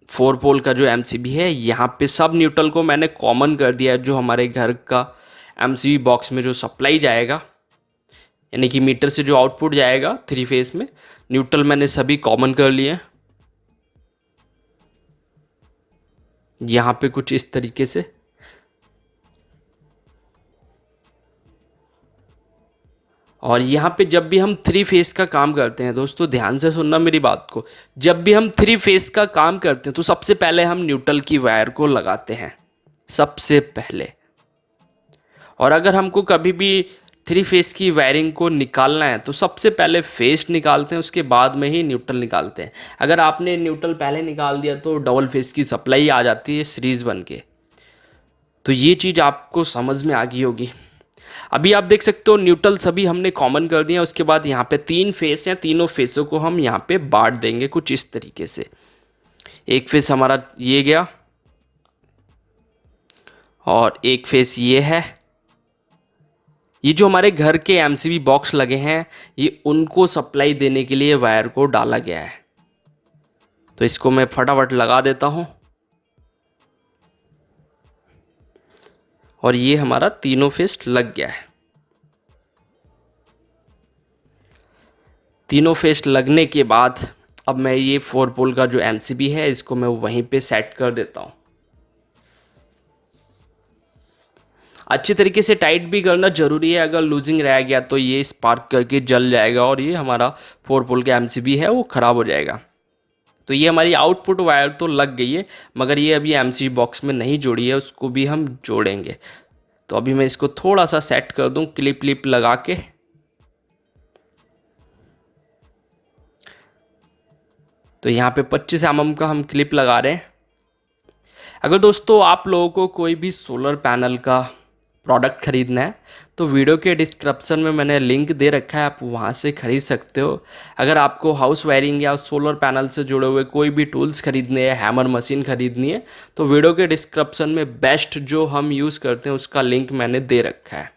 4 पोल का जो MCB है। यहाँ पे सब न्यूट्रल को मैंने कॉमन कर दिया है। जो हमारे घर का MCB बॉक्स में जो सप्लाई जाएगा यानी कि मीटर से जो आउटपुट जाएगा 3 फेस में, न्यूट्रल मैंने सभी कॉमन कर लिए हैं। यहाँ पे कुछ इस तरीके से। और यहाँ पे जब भी हम थ्री फेस का काम करते हैं, दोस्तों ध्यान से सुनना मेरी बात को, जब भी हम थ्री फेस का काम करते हैं तो सबसे पहले हम न्यूट्रल की वायर को लगाते हैं सबसे पहले। और अगर हमको कभी भी थ्री फेस की वायरिंग को निकालना है तो सबसे पहले फेस निकालते हैं, उसके बाद में ही न्यूट्रल निकालते हैं। अगर आपने न्यूट्रल पहले निकाल दिया तो डबल फेस की सप्लाई आ जाती है सीरीज बन के। तो ये चीज़ आपको समझ में आ गई होगी। अभी आप देख सकते हो न्यूट्रल सभी हमने कॉमन कर दिया। उसके बाद यहाँ पे तीन फेस हैं, तीनों फेसों को हम यहाँ पे बांट देंगे कुछ इस तरीके से। एक फेस हमारा ये गया और एक फेस ये है। ये जो हमारे घर के एमसीबी बॉक्स लगे हैं, ये उनको सप्लाई देने के लिए वायर को डाला गया है। तो इसको मैं फटाफट लगा देता हूँ और ये हमारा तीनों फेस लग गया है। तीनों फेस लगने के बाद अब मैं ये 4 पोल का जो एमसीबी है इसको मैं वहीं पे सेट कर देता हूँ। अच्छी तरीके से टाइट भी करना ज़रूरी है, अगर लूजिंग रह गया तो ये स्पार्क करके जल जाएगा और ये हमारा 4 पोल का एमसीबी है वो ख़राब हो जाएगा। तो ये हमारी आउटपुट वायर तो लग गई है, मगर ये अभी एमसीबी बॉक्स में नहीं जोड़ी है, उसको भी हम जोड़ेंगे। तो अभी मैं इसको थोड़ा सा सेट कर दूं क्लिप लगा के। तो यहाँ पे 25 mm का हम क्लिप लगा रहे हैं। अगर दोस्तों आप लोगों को कोई भी सोलर पैनल का प्रोडक्ट खरीदना है तो वीडियो के डिस्क्रिप्शन में मैंने लिंक दे रखा है, आप वहाँ से खरीद सकते हो। अगर आपको हाउस वायरिंग या सोलर पैनल से जुड़े हुए कोई भी टूल्स खरीदने हैं, हैमर मशीन खरीदनी है, तो वीडियो के डिस्क्रिप्शन में बेस्ट जो हम यूज़ करते हैं उसका लिंक मैंने दे रखा है।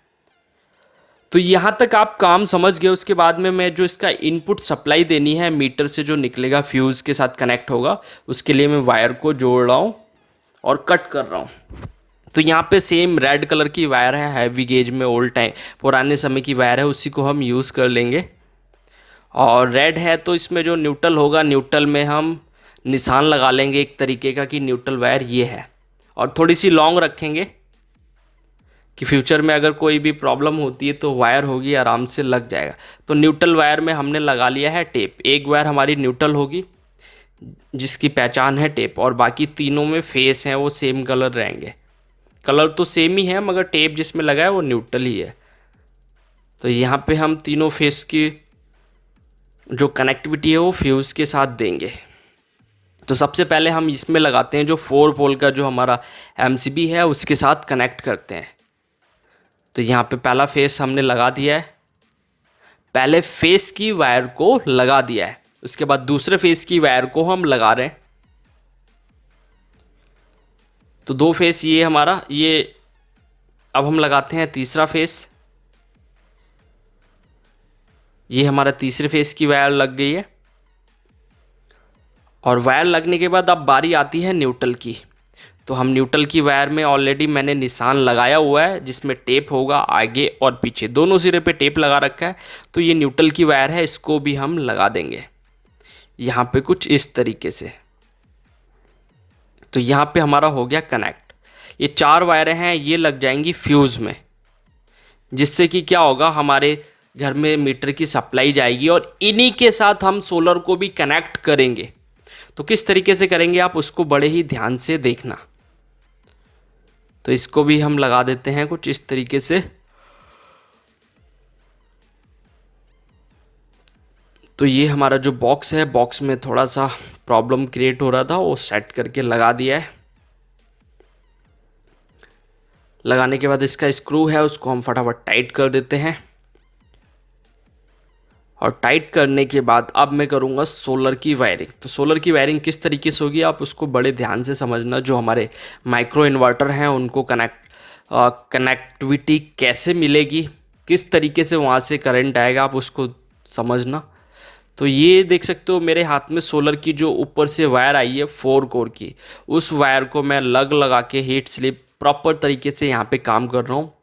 तो यहाँ तक आप काम समझ गए। उसके बाद में मैं जो इसका इनपुट सप्लाई देनी है मीटर से जो निकलेगा फ्यूज़ के साथ कनेक्ट होगा, उसके लिए मैं वायर को जोड़ रहा हूँ और कट कर रहा हूँ। तो यहाँ पे सेम रेड कलर की वायर है, हैवी गेज में ओल्ड टाइम पुराने समय की वायर है, उसी को हम यूज़ कर लेंगे। और रेड है तो इसमें जो न्यूट्रल होगा, न्यूट्रल में हम निशान लगा लेंगे एक तरीके का कि न्यूट्रल वायर ये है। और थोड़ी सी लॉन्ग रखेंगे कि फ्यूचर में अगर कोई भी प्रॉब्लम होती है तो वायर होगी आराम से लग जाएगा। तो न्यूट्रल वायर में हमने लगा लिया है टेप। एक वायर हमारी न्यूट्रल होगी जिसकी पहचान है टेप, और बाकी तीनों में फेस हैं वो सेम कलर रहेंगे। कलर तो सेम ही है मगर टेप जिसमें लगा है वो न्यूट्रल ही है। तो यहाँ पे हम तीनों फेस की जो कनेक्टिविटी है वो फ्यूज़ के साथ देंगे। तो सबसे पहले हम इसमें लगाते हैं जो 4 पोल का जो हमारा एमसीबी है उसके साथ कनेक्ट करते हैं। तो यहाँ पे पहला फेस हमने लगा दिया है, पहले फेस की वायर को लगा दिया है। उसके बाद दूसरे फेस की वायर को हम लगा रहे हैं। तो 2 फेस ये हमारा, ये अब हम लगाते हैं तीसरा फेस। ये हमारा तीसरे फेस की वायर लग गई है। और वायर लगने के बाद अब बारी आती है न्यूट्रल की। तो हम न्यूट्रल की वायर में ऑलरेडी मैंने निशान लगाया हुआ है जिसमें टेप होगा आगे और पीछे, दोनों सिरे पे टेप लगा रखा है। तो ये न्यूट्रल की वायर है, इसको भी हम लगा देंगे यहाँ पे कुछ इस तरीके से। तो यहाँ पे हमारा हो गया कनेक्ट। ये 4 वायरें हैं, ये लग जाएंगी फ्यूज़ में, जिससे कि क्या होगा, हमारे घर में मीटर की सप्लाई जाएगी और इन्हीं के साथ हम सोलर को भी कनेक्ट करेंगे। तो किस तरीके से करेंगे आप उसको बड़े ही ध्यान से देखना। तो इसको भी हम लगा देते हैं कुछ इस तरीके से। तो ये हमारा जो बॉक्स है, बॉक्स में थोड़ा सा प्रॉब्लम क्रिएट हो रहा था, वो सेट करके लगा दिया है। लगाने के बाद इसका स्क्रू है उसको हम फटाफट टाइट कर देते हैं। और टाइट करने के बाद अब मैं करूँगा सोलर की वायरिंग। तो सोलर की वायरिंग किस तरीके से होगी आप उसको बड़े ध्यान से समझना। जो हमारे माइक्रो इन्वर्टर हैं उनको कनेक्टिविटी कैसे मिलेगी, किस तरीके से वहाँ से करंट आएगा, आप उसको समझना। तो ये देख सकते हो मेरे हाथ में सोलर की जो ऊपर से वायर आई है 4 कोर की, उस वायर को मैं लगा के हीट स्लिप प्रॉपर तरीके से यहाँ पे काम कर रहा हूँ।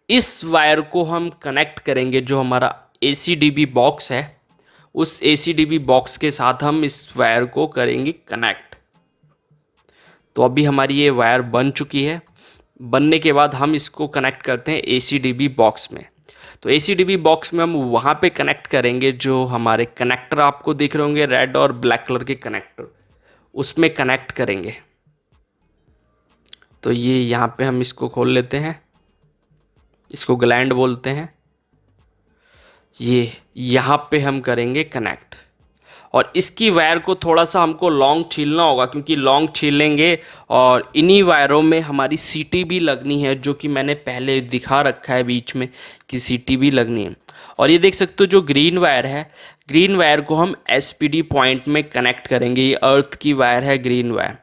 इस वायर को हम कनेक्ट करेंगे जो हमारा ACDB बॉक्स है, उस ACDB बॉक्स के साथ हम इस वायर को करेंगे कनेक्ट। तो अभी हमारी ये वायर बन चुकी है। बनने के बाद हम इसको कनेक्ट करते हैं ACDB बॉक्स में। तो ACDB बॉक्स में हम वहाँ पे कनेक्ट करेंगे, जो हमारे कनेक्टर आपको दिख रहे होंगे रेड और ब्लैक कलर के कनेक्टर, उसमें कनेक्ट करेंगे। तो ये यहाँ पे हम इसको खोल लेते हैं, इसको ग्लैंड बोलते हैं। ये यहाँ पे हम करेंगे कनेक्ट, और इसकी वायर को थोड़ा सा हमको लॉन्ग छीलना होगा, क्योंकि लॉन्ग छीलेंगे और इन्हीं वायरों में हमारी सीटी भी लगनी है, जो कि मैंने पहले दिखा रखा है बीच में कि सीटी भी लगनी है। और ये देख सकते हो जो ग्रीन वायर है, ग्रीन वायर को हम SPD पॉइंट में कनेक्ट करेंगे। ये अर्थ की वायर है ग्रीन वायर,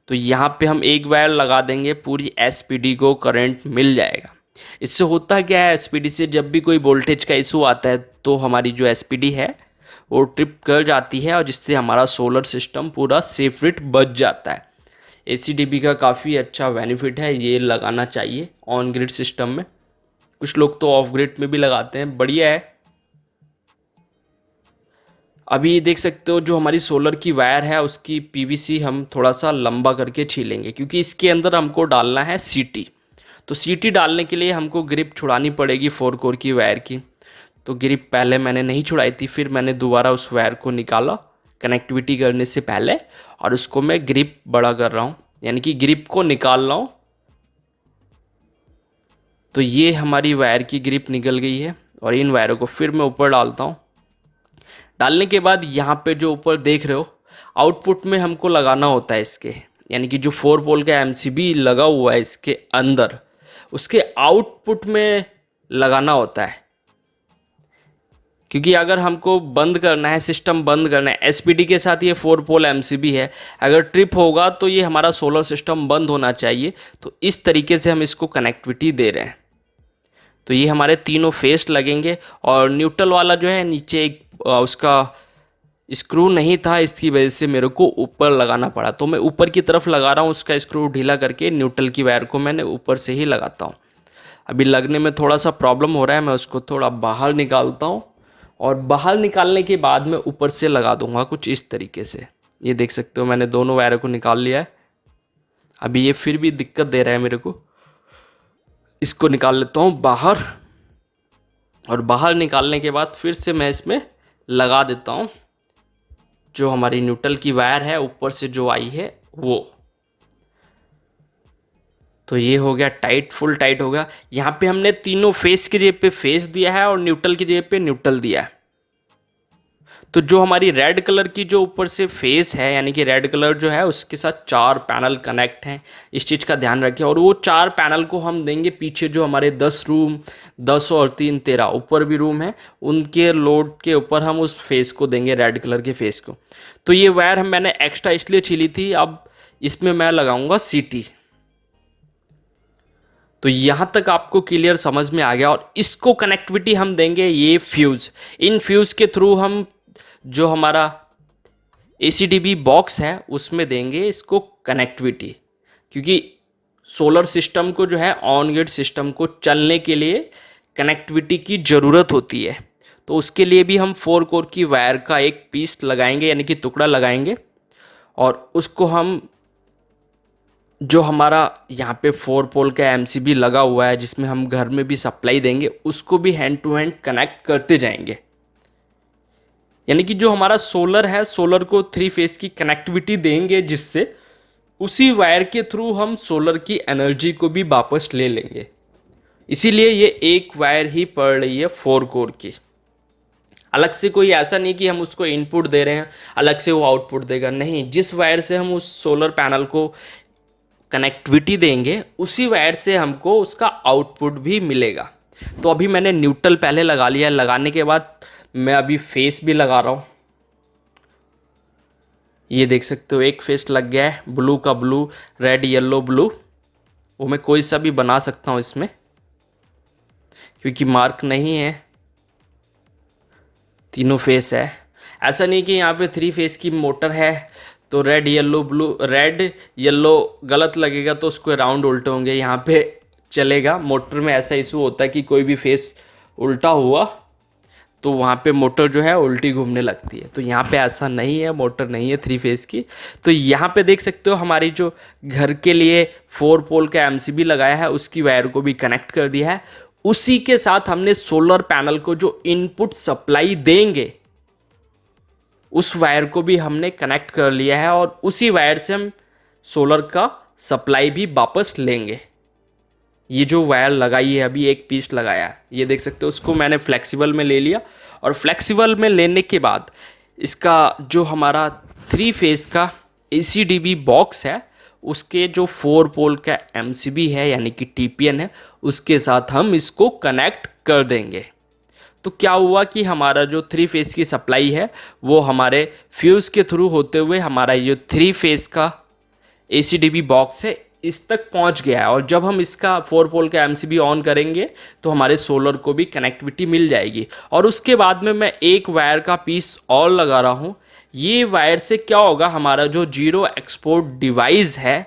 तो यहाँ पे हम एक वायर लगा देंगे, पूरी SPD को करंट मिल जाएगा। इससे होता क्या है, SPD से जब भी कोई वोल्टेज का इशू आता है तो हमारी जो SPD है वो ट्रिप कर जाती है, और जिससे हमारा सोलर सिस्टम पूरा सेफ रेट बच जाता है। ACDB का काफ़ी अच्छा बेनिफिट है, ये लगाना चाहिए ऑन ग्रिड सिस्टम में। कुछ लोग तो ऑफ ग्रिड में भी लगाते हैं, बढ़िया है। अभी देख सकते हो जो हमारी सोलर की वायर है उसकी PVC हम थोड़ा सा लंबा करके छीलेंगे, क्योंकि इसके अंदर हमको डालना है सीटी। तो सीटी डालने के लिए हमको ग्रिप छुड़ानी पड़ेगी 4 कोर की वायर की। तो ग्रिप पहले मैंने नहीं छुड़ाई थी, फिर मैंने दोबारा उस वायर को निकाला कनेक्टिविटी करने से पहले, और उसको मैं ग्रिप बड़ा कर रहा हूँ, यानी कि ग्रिप को निकाल रहा हूँ। तो ये हमारी वायर की ग्रिप निकल गई है, और इन वायरों को फिर मैं ऊपर डालता हूँ। डालने के बाद यहाँ पे जो ऊपर देख रहे हो आउटपुट में हमको लगाना होता है इसके, यानी कि जो 4 पोल का MCB लगा हुआ है इसके अंदर, उसके आउटपुट में लगाना होता है। क्योंकि अगर हमको बंद करना है, सिस्टम बंद करना है, SPD के साथ ये 4 पोल MCB है, अगर ट्रिप होगा तो ये हमारा सोलर सिस्टम बंद होना चाहिए। तो इस तरीके से हम इसको कनेक्टिविटी दे रहे हैं। तो ये हमारे तीनों फेस लगेंगे, और न्यूट्रल वाला जो है नीचे एक उसका स्क्रू नहीं था, इसकी वजह से मेरे को ऊपर लगाना पड़ा। तो मैं ऊपर की तरफ लगा रहा हूँ, उसका स्क्रू ढीला करके न्यूट्रल की वायर को मैंने ऊपर से ही लगाता हूँ। अभी लगने में थोड़ा सा प्रॉब्लम हो रहा है, मैं उसको थोड़ा बाहर निकालता हूँ, और बाहर निकालने के बाद मैं ऊपर से लगा दूंगा कुछ इस तरीके से। ये देख सकते हो मैंने दोनों वायर को निकाल लिया है। अभी ये फिर भी दिक्कत दे रहा है मेरे को, इसको निकाल लेता हूँ बाहर, और बाहर निकालने के बाद फिर से मैं इसमें लगा देता हूँ जो हमारी न्यूट्रल की वायर है ऊपर से जो आई है वो। तो ये हो गया टाइट, फुल टाइट हो गया। यहाँ पे हमने तीनों फेस की जगह पे फेस दिया है और न्यूट्रल की जगह पे न्यूट्रल दिया है। तो जो हमारी रेड कलर की जो ऊपर से फेस है, यानी कि रेड कलर जो है उसके साथ 4 पैनल कनेक्ट हैं, इस चीज़ का ध्यान रखें। और वो 4 पैनल को हम देंगे पीछे जो हमारे 10 रूम, 10 और 3 13 ऊपर भी रूम है, उनके लोड के ऊपर हम उस फेस को देंगे, रेड कलर के फेस को। तो ये वायर मैंने एक्स्ट्रा इसलिए छीली थी, अब इसमें मैं लगाऊंगा सीटी। तो यहाँ तक आपको क्लियर समझ में आ गया। और इसको कनेक्टिविटी हम देंगे ये फ्यूज़, इन फ्यूज़ के थ्रू हम जो हमारा ACDB बॉक्स है उसमें देंगे इसको कनेक्टिविटी। क्योंकि सोलर सिस्टम को जो है ऑन ग्रिड सिस्टम को चलने के लिए कनेक्टिविटी की ज़रूरत होती है। तो उसके लिए भी हम 4 कोर की वायर का एक पीस लगाएंगे, यानी कि टुकड़ा लगाएंगे, और उसको हम जो हमारा यहाँ पे 4 पोल का MCB लगा हुआ है जिसमें हम घर में भी सप्लाई देंगे, उसको भी हैंड टू हैंड कनेक्ट करते जाएंगे। यानी कि जो हमारा सोलर है, सोलर को 3 फेस की कनेक्टिविटी देंगे, जिससे उसी वायर के थ्रू हम सोलर की एनर्जी को भी वापस ले लेंगे। इसीलिए ये एक वायर ही पड़ रही है 4 कोर की। अलग से कोई ऐसा नहीं कि हम उसको इनपुट दे रहे हैं अलग से वो आउटपुट देगा, नहीं। जिस वायर से हम उस सोलर पैनल को कनेक्टिविटी देंगे उसी वायर से हमको उसका आउटपुट भी मिलेगा। तो अभी मैंने न्यूट्रल पहले लगा लिया, लगाने के बाद मैं अभी फेस भी लगा रहा हूँ। ये देख सकते हो एक फेस लग गया है, ब्लू का ब्लू, रेड येलो ब्लू। वो मैं कोई सा भी बना सकता हूँ इसमें, क्योंकि मार्क नहीं है, तीनों फेस है। ऐसा नहीं कि यहाँ पे 3 फेस की मोटर है तो red yellow blue, red yellow गलत लगेगा तो उसको राउंड उल्टे होंगे, यहाँ पे चलेगा। मोटर में ऐसा इशू होता है कि कोई भी फेस उल्टा हुआ तो वहाँ पे मोटर जो है उल्टी घूमने लगती है। तो यहाँ पे ऐसा नहीं है, मोटर नहीं है 3 फेस की। तो यहाँ पे देख सकते हो हमारी जो घर के लिए 4 पोल का MCB लगाया है उसकी वायर को भी कनेक्ट कर दिया है। उसी के साथ हमने सोलर पैनल को जो इनपुट सप्लाई देंगे उस वायर को भी हमने कनेक्ट कर लिया है और उसी वायर से हम सोलर का सप्लाई भी वापस लेंगे। ये जो वायर लगाई है अभी एक पीस लगाया है, ये देख सकते हो, उसको मैंने फ्लेक्सिबल में ले लिया और फ्लेक्सिबल में लेने के बाद इसका जो हमारा 3 फेज का ACDB बॉक्स है उसके जो 4 पोल का MCB है यानी कि TPN है उसके साथ हम इसको कनेक्ट कर देंगे। तो क्या हुआ कि हमारा जो 3 फेज की सप्लाई है वो हमारे फ्यूज़ के थ्रू होते हुए हमारा ये 3 फेज का ACDB बॉक्स है इस तक पहुंच गया है और जब हम इसका 4 पोल का MCB ऑन करेंगे तो हमारे सोलर को भी कनेक्टिविटी मिल जाएगी। और उसके बाद में मैं एक वायर का पीस और लगा रहा हूँ। ये वायर से क्या होगा, हमारा जो जीरो एक्सपोर्ट डिवाइस है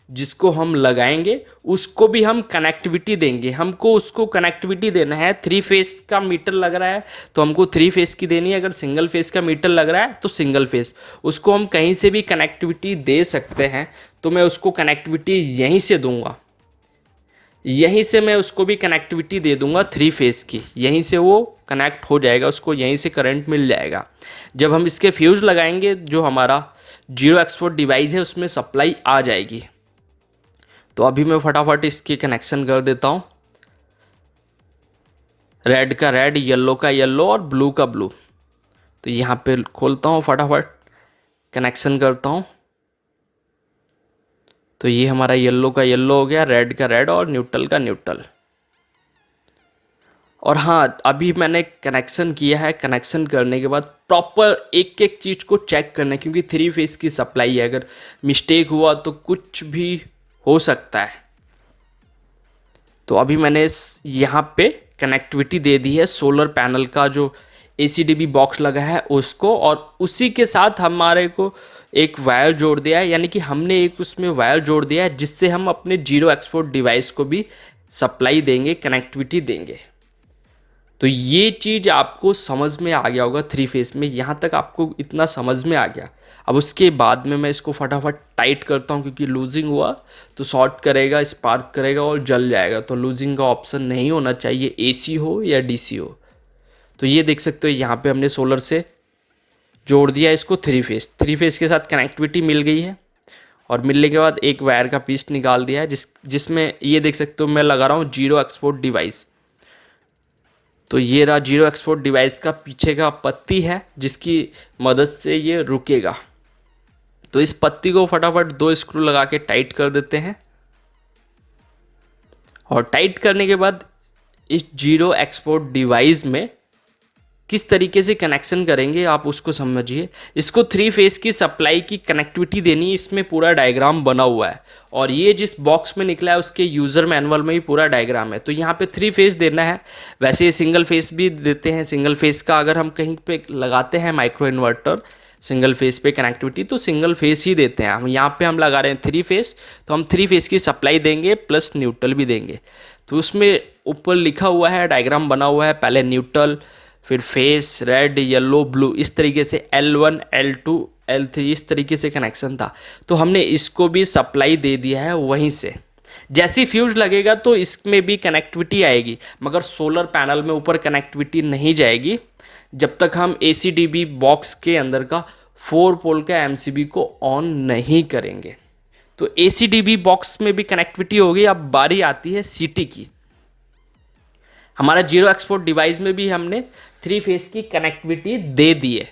जिसको हम लगाएंगे उसको भी हम कनेक्टिविटी देंगे। हमको उसको कनेक्टिविटी देना है, 3 फेज का मीटर लग रहा है तो हमको 3 फेज की देनी है, अगर सिंगल फेज का मीटर लग रहा है तो सिंगल फेज, उसको हम कहीं से भी कनेक्टिविटी दे सकते हैं। तो मैं उसको कनेक्टिविटी यहीं से दूंगा, यहीं से मैं उसको भी कनेक्टिविटी दे दूंगा 3 फेज की, यहीं से वो कनेक्ट हो जाएगा, उसको यहीं से करंट मिल जाएगा। जब हम इसके फ्यूज़ लगाएंगे जो हमारा जीरो एक्सपोर्ट डिवाइस है उसमें सप्लाई आ जाएगी। तो अभी मैं फटाफट इसकी कनेक्शन कर देता हूँ, रेड का रेड, येलो का येलो और ब्लू का ब्लू। तो यहाँ पे खोलता हूँ, फटाफट कनेक्शन करता हूँ। तो ये हमारा येलो का येलो हो गया, रेड का रेड और न्यूट्रल का न्यूट्रल। और हाँ, अभी मैंने कनेक्शन किया है, कनेक्शन करने के बाद प्रॉपर एक एक चीज़ को चेक करना है क्योंकि 3 फेज की सप्लाई है, अगर मिस्टेक हुआ तो कुछ भी हो सकता है। तो अभी मैंने यहाँ पे कनेक्टिविटी दे दी है सोलर पैनल का जो ACDB बॉक्स लगा है उसको, और उसी के साथ हमारे को एक वायर जोड़ दिया है, यानी कि हमने एक उसमें वायर जोड़ दिया है जिससे हम अपने जीरो एक्सपोर्ट डिवाइस को भी सप्लाई देंगे, कनेक्टिविटी देंगे। तो ये चीज़ आपको समझ में आ गया होगा 3 फेज में, यहाँ तक आपको इतना समझ में आ गया। अब उसके बाद में मैं इसको फटाफट टाइट करता हूँ क्योंकि लूजिंग हुआ तो शॉर्ट करेगा, स्पार्क करेगा और जल जाएगा। तो लूजिंग का ऑप्शन नहीं होना चाहिए, AC हो या DC हो। तो ये देख सकते हो यहाँ पे हमने सोलर से जोड़ दिया इसको 3 फेज के साथ कनेक्टिविटी मिल गई है। और मिलने के बाद एक वायर का पीस निकाल दिया है जिसमें ये देख सकते हो मैं लगा रहा हूँ जीरो एक्सपोर्ट डिवाइस। तो ये रहा जीरो एक्सपोर्ट डिवाइस का पीछे का पत्ती है जिसकी मदद से ये रुकेगा। तो इस पत्ती को फटाफट 2 स्क्रू लगा के टाइट कर देते हैं। और टाइट करने के बाद इस जीरो एक्सपोर्ट डिवाइस में किस तरीके से कनेक्शन करेंगे आप उसको समझिए। इसको 3 फेज की सप्लाई की कनेक्टिविटी देनी है, इसमें पूरा डायग्राम बना हुआ है और ये जिस बॉक्स में निकला है उसके यूज़र मैनुअल में भी पूरा डायग्राम है। तो यहाँ पे 3 फेज देना है, वैसे ये सिंगल फेज भी देते हैं। सिंगल फेज का अगर हम कहीं पे लगाते हैं माइक्रो इन्वर्टर सिंगल फेज पे कनेक्टिविटी तो सिंगल फेज ही देते हैं। हम यहाँ पे हम लगा रहे हैं 3 फेज, तो हम 3 फेज की सप्लाई देंगे प्लस न्यूट्रल भी देंगे। तो उसमें ऊपर लिखा हुआ है, डायग्राम बना हुआ है, पहले न्यूट्रल, फिर फेस, रेड, येलो, ब्लू, इस तरीके से L1, L2, L3 इस तरीके से कनेक्शन था। तो हमने इसको भी सप्लाई दे दिया है वहीं से। जैसी फ्यूज लगेगा तो इसमें भी कनेक्टिविटी आएगी, मगर सोलर पैनल में ऊपर कनेक्टिविटी नहीं जाएगी जब तक हम ACDB बॉक्स के अंदर का 4 पोल का MCB को ऑन नहीं करेंगे। तो ACDB बॉक्स में भी कनेक्टिविटी होगी। अब बारी आती है CT की। हमारा जीरो एक्सपोर्ट डिवाइस में भी हमने 3 फेज की कनेक्टिविटी दे दी है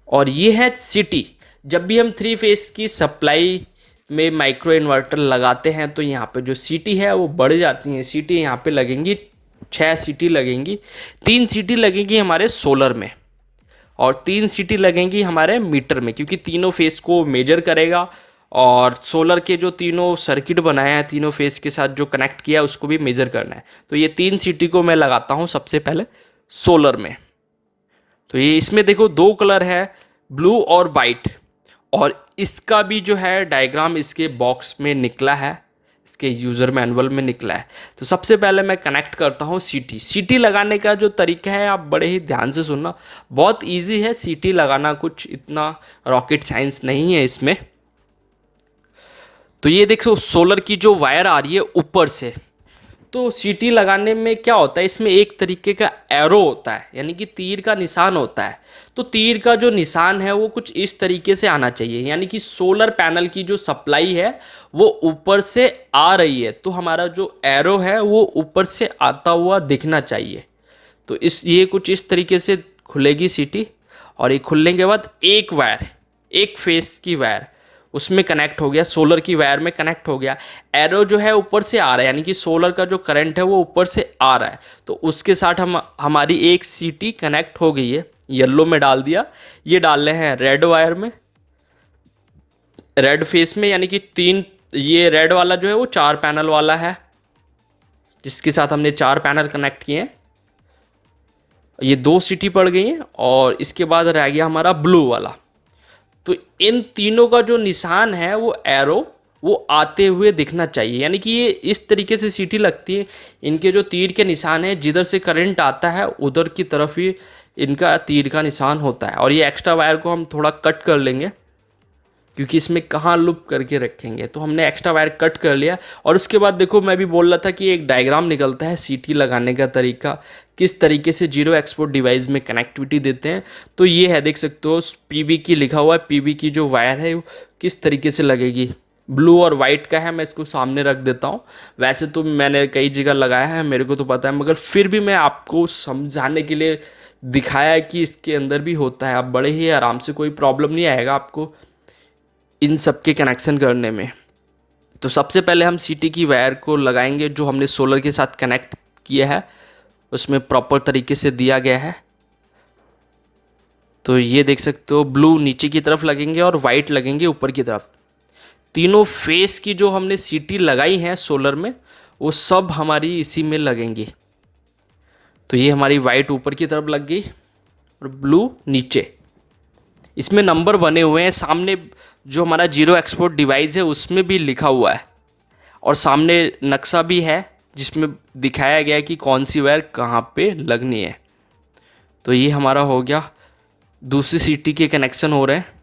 और ये है CT। जब भी हम 3 फेज की सप्लाई में माइक्रो इन्वर्टर लगाते हैं तो यहाँ पे जो CT है वो बढ़ जाती है। CT यहाँ पे लगेंगी 6 CT लगेंगी, 3 CT लगेंगी हमारे सोलर में और 3 CT लगेंगी हमारे मीटर में, क्योंकि तीनों फेज को मेजर करेगा और सोलर के जो तीनों सर्किट बनाए हैं तीनों फेज के साथ जो कनेक्ट किया है उसको भी मेजर करना है। तो ये 3 CT को मैं लगाता हूँ सबसे पहले सोलर में। तो ये इसमें देखो 2 कलर है, ब्लू और वाइट, और इसका भी जो है डायग्राम इसके बॉक्स में निकला है, इसके यूज़र मैनुअल में निकला है। तो सबसे पहले मैं कनेक्ट करता हूँ CT लगाने का जो तरीका है आप बड़े ही ध्यान से सुनना, बहुत ईजी है CT लगाना, कुछ इतना रॉकेट साइंस नहीं है इसमें। तो ये देखो सोलर की जो वायर आ रही है ऊपर से, तो सीटी लगाने में क्या होता है, इसमें एक तरीके का एरो होता है, यानी कि तीर का निशान होता है। तो तीर का जो निशान है वो कुछ इस तरीके से आना चाहिए, यानी कि सोलर पैनल की जो सप्लाई है वो ऊपर से आ रही है, तो हमारा जो एरो है वो ऊपर से आता हुआ दिखना चाहिए। तो ये कुछ इस तरीके से खुलेगी सीटी, और ये खुलने के बाद एक वायर, एक फेस की वायर उसमें कनेक्ट हो गया, सोलर की वायर में कनेक्ट हो गया। एरो जो है ऊपर से आ रहा है, यानी कि सोलर का जो करंट है वो ऊपर से आ रहा है, तो उसके साथ हमारी एक सीटी कनेक्ट हो गई है। येलो में डाल दिया, ये डाल रहे हैं रेड वायर में, रेड फेस में, यानी कि तीन, ये रेड वाला जो है वो 4 पैनल वाला है, जिसके साथ हमने 4 पैनल कनेक्ट किए हैं। ये 2 सीटी पड़ गई हैं, और इसके बाद रह गया हमारा ब्लू वाला। तो इन तीनों का जो निशान है वो एरो वो आते हुए दिखना चाहिए, यानी कि ये इस तरीके से सीटी लगती है। इनके जो तीर के निशान है, जिधर से करंट आता है उधर की तरफ ही इनका तीर का निशान होता है। और ये एक्स्ट्रा वायर को हम थोड़ा कट कर लेंगे, क्योंकि इसमें कहाँ लूप करके रखेंगे, तो हमने एक्स्ट्रा वायर कट कर लिया। और उसके बाद देखो, मैं भी बोल रहा था कि एक डायग्राम निकलता है सीटी लगाने का तरीका, किस तरीके से जीरो एक्सपोर्ट डिवाइस में कनेक्टिविटी देते हैं। तो ये है, देख सकते हो पीबी की लिखा हुआ है, पीबी की जो वायर है वो किस तरीके से लगेगी। ब्लू और वाइट का है, मैं इसको सामने रख देता हूँ। वैसे तो मैंने कई जगह लगाया है, मेरे को तो पता है, मगर फिर भी मैं आपको समझाने के लिए दिखाया है कि इसके अंदर भी होता है। आप बड़े ही आराम से, कोई प्रॉब्लम नहीं आएगा आपको इन सब के कनेक्शन करने में। तो सबसे पहले हम सीटी की वायर को लगाएंगे, जो हमने सोलर के साथ कनेक्ट किया है उसमें प्रॉपर तरीके से दिया गया है। तो ये देख सकते हो, ब्लू नीचे की तरफ लगेंगे और वाइट लगेंगे ऊपर की तरफ। तीनों फेस की जो हमने सीटी लगाई है सोलर में, वो सब हमारी इसी में लगेंगी। तो ये हमारी वाइट ऊपर की तरफ लग गई और ब्लू नीचे। इसमें नंबर बने हुए हैं, सामने जो हमारा जीरो एक्सपोर्ट डिवाइस है उसमें भी लिखा हुआ है, और सामने नक्शा भी है जिसमें दिखाया गया है कि कौन सी वायर कहाँ पे लगनी है। तो ये हमारा हो गया, दूसरी सीटी के कनेक्शन हो रहे हैं।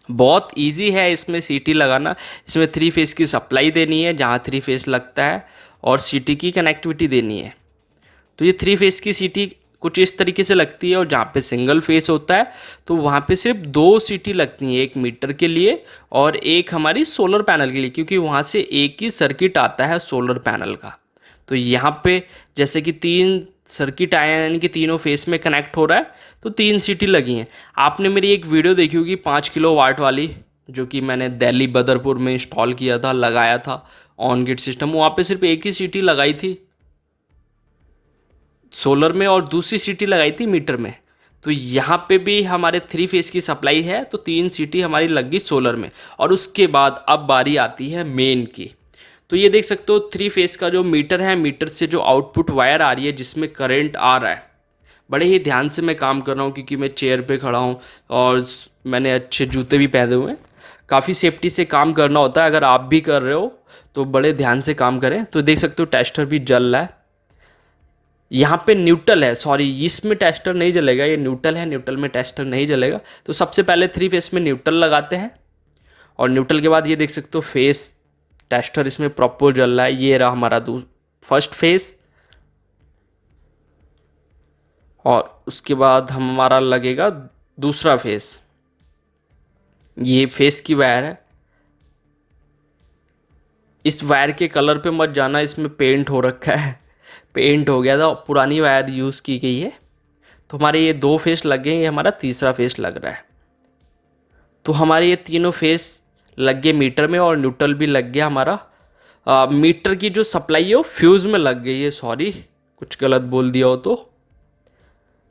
बहुत इजी है इसमें सीटी लगाना। इसमें 3 फेस की सप्लाई देनी है जहाँ 3 फेस लगता है, और सीटी की कनेक्टिविटी देनी है। तो ये 3 फेस की सीटी कुछ इस तरीके से लगती है, और जहाँ पे सिंगल फेस होता है तो वहाँ पे सिर्फ 2 सीटी लगती हैं, एक मीटर के लिए और एक हमारी सोलर पैनल के लिए, क्योंकि वहाँ से एक ही सर्किट आता है सोलर पैनल का। तो यहाँ पे जैसे कि 3 सर्किट आए हैं, यानी कि तीनों फेस में कनेक्ट हो रहा है, तो 3 सीटी लगी हैं। आपने मेरी एक वीडियो देखी होगी 5 किलो वाट वाली, जो कि मैंने दिल्ली बदरपुर में इंस्टॉल किया था, लगाया था ऑन ग्रिड सिस्टम। वहाँ पे सिर्फ एक ही सीटी लगाई थी सोलर में, और दूसरी सीटी लगाई थी मीटर में। तो यहाँ पे भी हमारे 3 फेस की सप्लाई है, तो 3 सीटी हमारी लग गई सोलर में। और उसके बाद अब बारी आती है मेन की। तो ये देख सकते हो 3 फेस का जो मीटर है, मीटर से जो आउटपुट वायर आ रही है जिसमें करंट आ रहा है। बड़े ही ध्यान से मैं काम कर रहा हूँ, क्योंकि मैं चेयर पे खड़ा हूँ और मैंने अच्छे जूते भी पहने हुए हैं। काफ़ी सेफ्टी से काम करना होता है। अगर आप भी कर रहे हो तो बड़े ध्यान से काम करें। तो देख सकते हो टेस्टर भी जल रहा है। यहाँ पे न्यूट्रल है, सॉरी इसमें टेस्टर नहीं जलेगा, ये न्यूट्रल है, न्यूट्रल में टेस्टर नहीं जलेगा। तो सबसे पहले 3 फेस में न्यूट्रल लगाते हैं, और न्यूट्रल के बाद ये देख सकते हो फेस टेस्टर इसमें प्रॉपर जल रहा है। ये रहा हमारा फर्स्ट फेस, और उसके बाद हमारा लगेगा दूसरा फेस। ये फेस की वायर है। इस वायर के कलर पे मत जाना, इसमें पेंट हो रखा है, पेंट हो गया था, पुरानी वायर यूज़ की गई है। तो हमारे ये 2 फेस लग गए, ये हमारा तीसरा फेस लग रहा है। तो हमारे ये तीनों फेस लग गए मीटर में, और न्यूट्रल भी लग गया हमारा। मीटर की जो सप्लाई है वो फ्यूज़ में लग गई है, सॉरी कुछ गलत बोल दिया हो तो,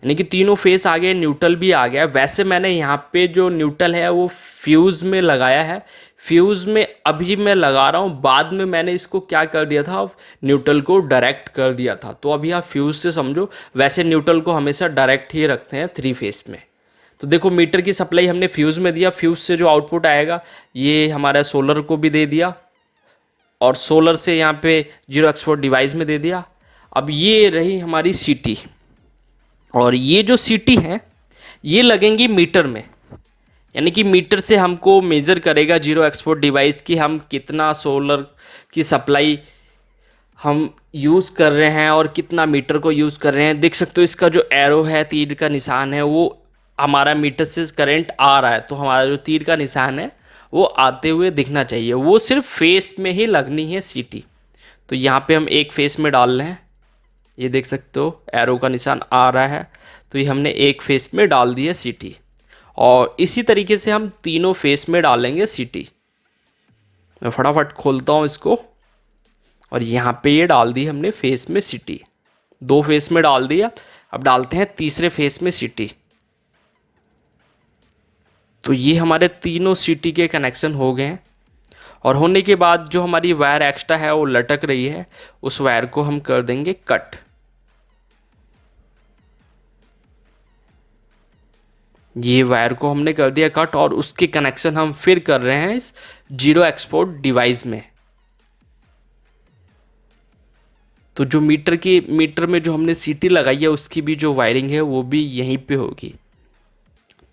यानी कि तीनों फेस आ गए, न्यूट्रल भी आ गया। वैसे मैंने यहाँ पे जो न्यूट्रल है वो फ्यूज़ में लगाया है, फ्यूज़ में अभी मैं लगा रहा हूँ। बाद में मैंने इसको क्या कर दिया था, न्यूट्रल को डायरेक्ट कर दिया था। तो अभी आप फ्यूज़ से समझो। वैसे न्यूट्रल को हमेशा डायरेक्ट ही रखते हैं 3 फेस में। तो देखो मीटर की सप्लाई हमने फ्यूज़ में दिया, फ्यूज़ से जो आउटपुट आएगा ये हमारा सोलर को भी दे दिया, और सोलर से यहाँ पे जीरो एक्सपोर्ट डिवाइस में दे दिया। अब ये रही हमारी सीटी, और ये जो सीटी हैं ये लगेंगी मीटर में, यानी कि मीटर से हमको मेजर करेगा जीरो एक्सपोर्ट डिवाइस की हम कितना सोलर की सप्लाई हम यूज़ कर रहे हैं और कितना मीटर को यूज़ कर रहे हैं। देख सकते हो इसका जो एरो है, तीर का निशान है, वो हमारा मीटर से करंट आ रहा है, तो हमारा जो तीर का निशान है वो आते हुए दिखना चाहिए। वो सिर्फ फेस में ही लगनी है सीटी। तो यहाँ पे हम एक फेस में डाल रहे हैं, ये देख सकते हो एरो का निशान आ रहा है, तो ये हमने एक फेस में डाल दी है सीटी। और इसी तरीके से हम तीनों फेस में डालेंगे सीटी। मैं फटाफट खोलता हूँ इसको, और यहाँ पे ये डाल दी हमने फेस में सीटी। दो फेस में डाल दिया, अब डालते हैं तीसरे फेस में सीटी। तो ये हमारे तीनों सीटी के कनेक्शन हो गए हैं। और होने के बाद जो हमारी वायर एक्स्ट्रा है वो लटक रही है, उस वायर को हम कर देंगे कट। ये वायर को हमने कर दिया कट, और उसके कनेक्शन हम फिर कर रहे हैं इस जीरो एक्सपोर्ट डिवाइस में। तो जो मीटर में जो हमने सीटी लगाई है उसकी भी जो वायरिंग है वो भी यहीं पे होगी,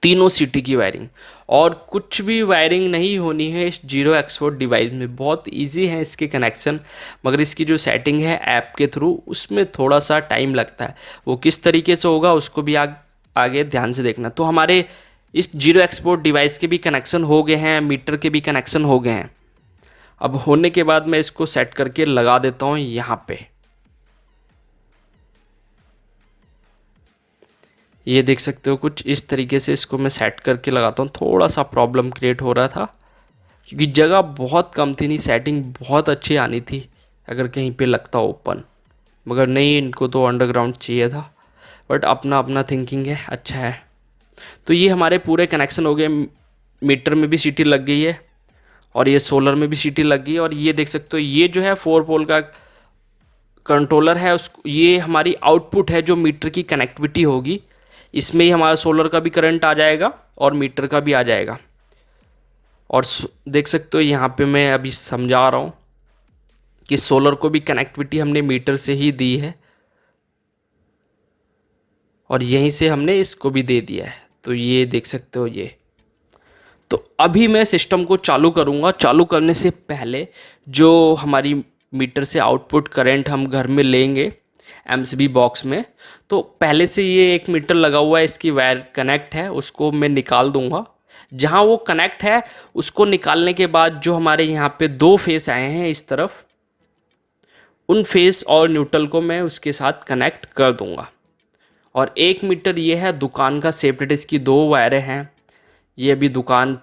तीनों सीटी की वायरिंग। और कुछ भी वायरिंग नहीं होनी है इस जीरो एक्सपोर्ट डिवाइस में। बहुत इजी है इसके कनेक्शन, मगर इसकी जो सेटिंग है ऐप के थ्रू उसमें थोड़ा सा टाइम लगता है। वो किस तरीके से होगा उसको भी आगे ध्यान से देखना। तो हमारे इस जीरो एक्सपोर्ट डिवाइस के भी कनेक्शन हो गए हैं, मीटर के भी कनेक्शन हो गए हैं। अब होने के बाद मैं इसको सेट करके लगा देता हूँ यहाँ पे। ये देख सकते हो कुछ इस तरीके से इसको मैं सेट करके लगाता हूँ। थोड़ा सा प्रॉब्लम क्रिएट हो रहा था क्योंकि जगह बहुत कम थी, नहीं सेटिंग बहुत अच्छी आनी थी अगर कहीं पे लगता ओपन, मगर नहीं, इनको तो अंडरग्राउंड चाहिए था। बट अपना अपना थिंकिंग है, अच्छा है। तो ये हमारे पूरे कनेक्शन हो गए। मीटर में भी सीटी लग गई है और ये सोलर में भी सीटी लग गई है। और ये देख सकते हो ये जो है 4 पोल का कंट्रोलर है, उस ये हमारी आउटपुट है जो मीटर की कनेक्टिविटी होगी। इसमें ही हमारा सोलर का भी करंट आ जाएगा और मीटर का भी आ जाएगा। और देख सकते हो यहाँ पे मैं अभी समझा रहा हूँ कि सोलर को भी कनेक्टिविटी हमने मीटर से ही दी है और यहीं से हमने इसको भी दे दिया है। तो ये देख सकते हो ये। तो अभी मैं सिस्टम को चालू करूँगा। चालू करने से पहले जो हमारी मीटर से आउटपुट करंट हम घर में लेंगे एमसीबी बॉक्स में, तो पहले से ये एक मीटर लगा हुआ है, इसकी वायर कनेक्ट है, उसको मैं निकाल दूंगा। जहाँ वो कनेक्ट है उसको निकालने के बाद जो हमारे यहाँ पे 2 फेस आए हैं इस तरफ, उन फेस और न्यूट्रल को मैं उसके साथ कनेक्ट कर दूंगा। और 1 मीटर ये है दुकान का सेपरेट, इसकी 2 वायरें हैं। ये अभी दुकान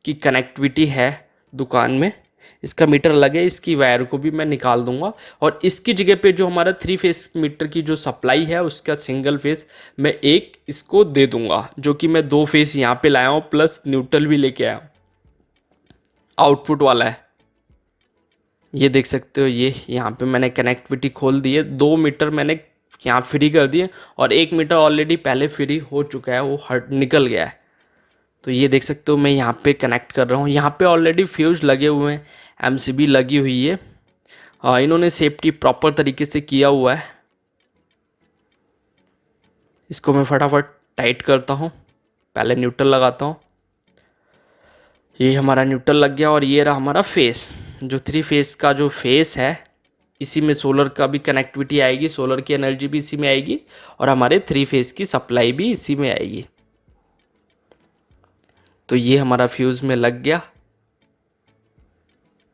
की कनेक्टिविटी है, दुकान में इसका मीटर लगे, इसकी वायर को भी मैं निकाल दूंगा। और इसकी जगह पे जो हमारा 3 फेस मीटर की जो सप्लाई है उसका सिंगल फेस मैं एक इसको दे दूंगा, जो कि मैं 2 फेस यहाँ पे लाया हूँ प्लस न्यूट्रल भी लेके आया हूँ, आउटपुट वाला है। ये देख सकते हो ये यहाँ पे मैंने कनेक्टिविटी खोल दी है। 2 मीटर मैंने यहाँ फ्री कर दिए और 1 मीटर ऑलरेडी पहले फ्री हो चुका है, वो हट निकल गया है। तो ये देख सकते हो मैं यहाँ पे कनेक्ट कर रहा हूँ। यहाँ पे ऑलरेडी फ्यूज लगे हुए हैं, एमसीबी लगी हुई है। इन्होंने सेफ्टी प्रॉपर तरीके से किया हुआ है। इसको मैं फटाफट टाइट करता हूँ, पहले न्यूट्रल लगाता हूँ। ये हमारा न्यूट्रल लग गया और ये रहा हमारा फेस। जो 3 फेस का जो फेस है इसी में सोलर का भी कनेक्टिविटी आएगी, सोलर की एनर्जी भी इसी में आएगी और हमारे 3 फेस की सप्लाई भी इसी में आएगी। तो ये हमारा फ्यूज़ में लग गया,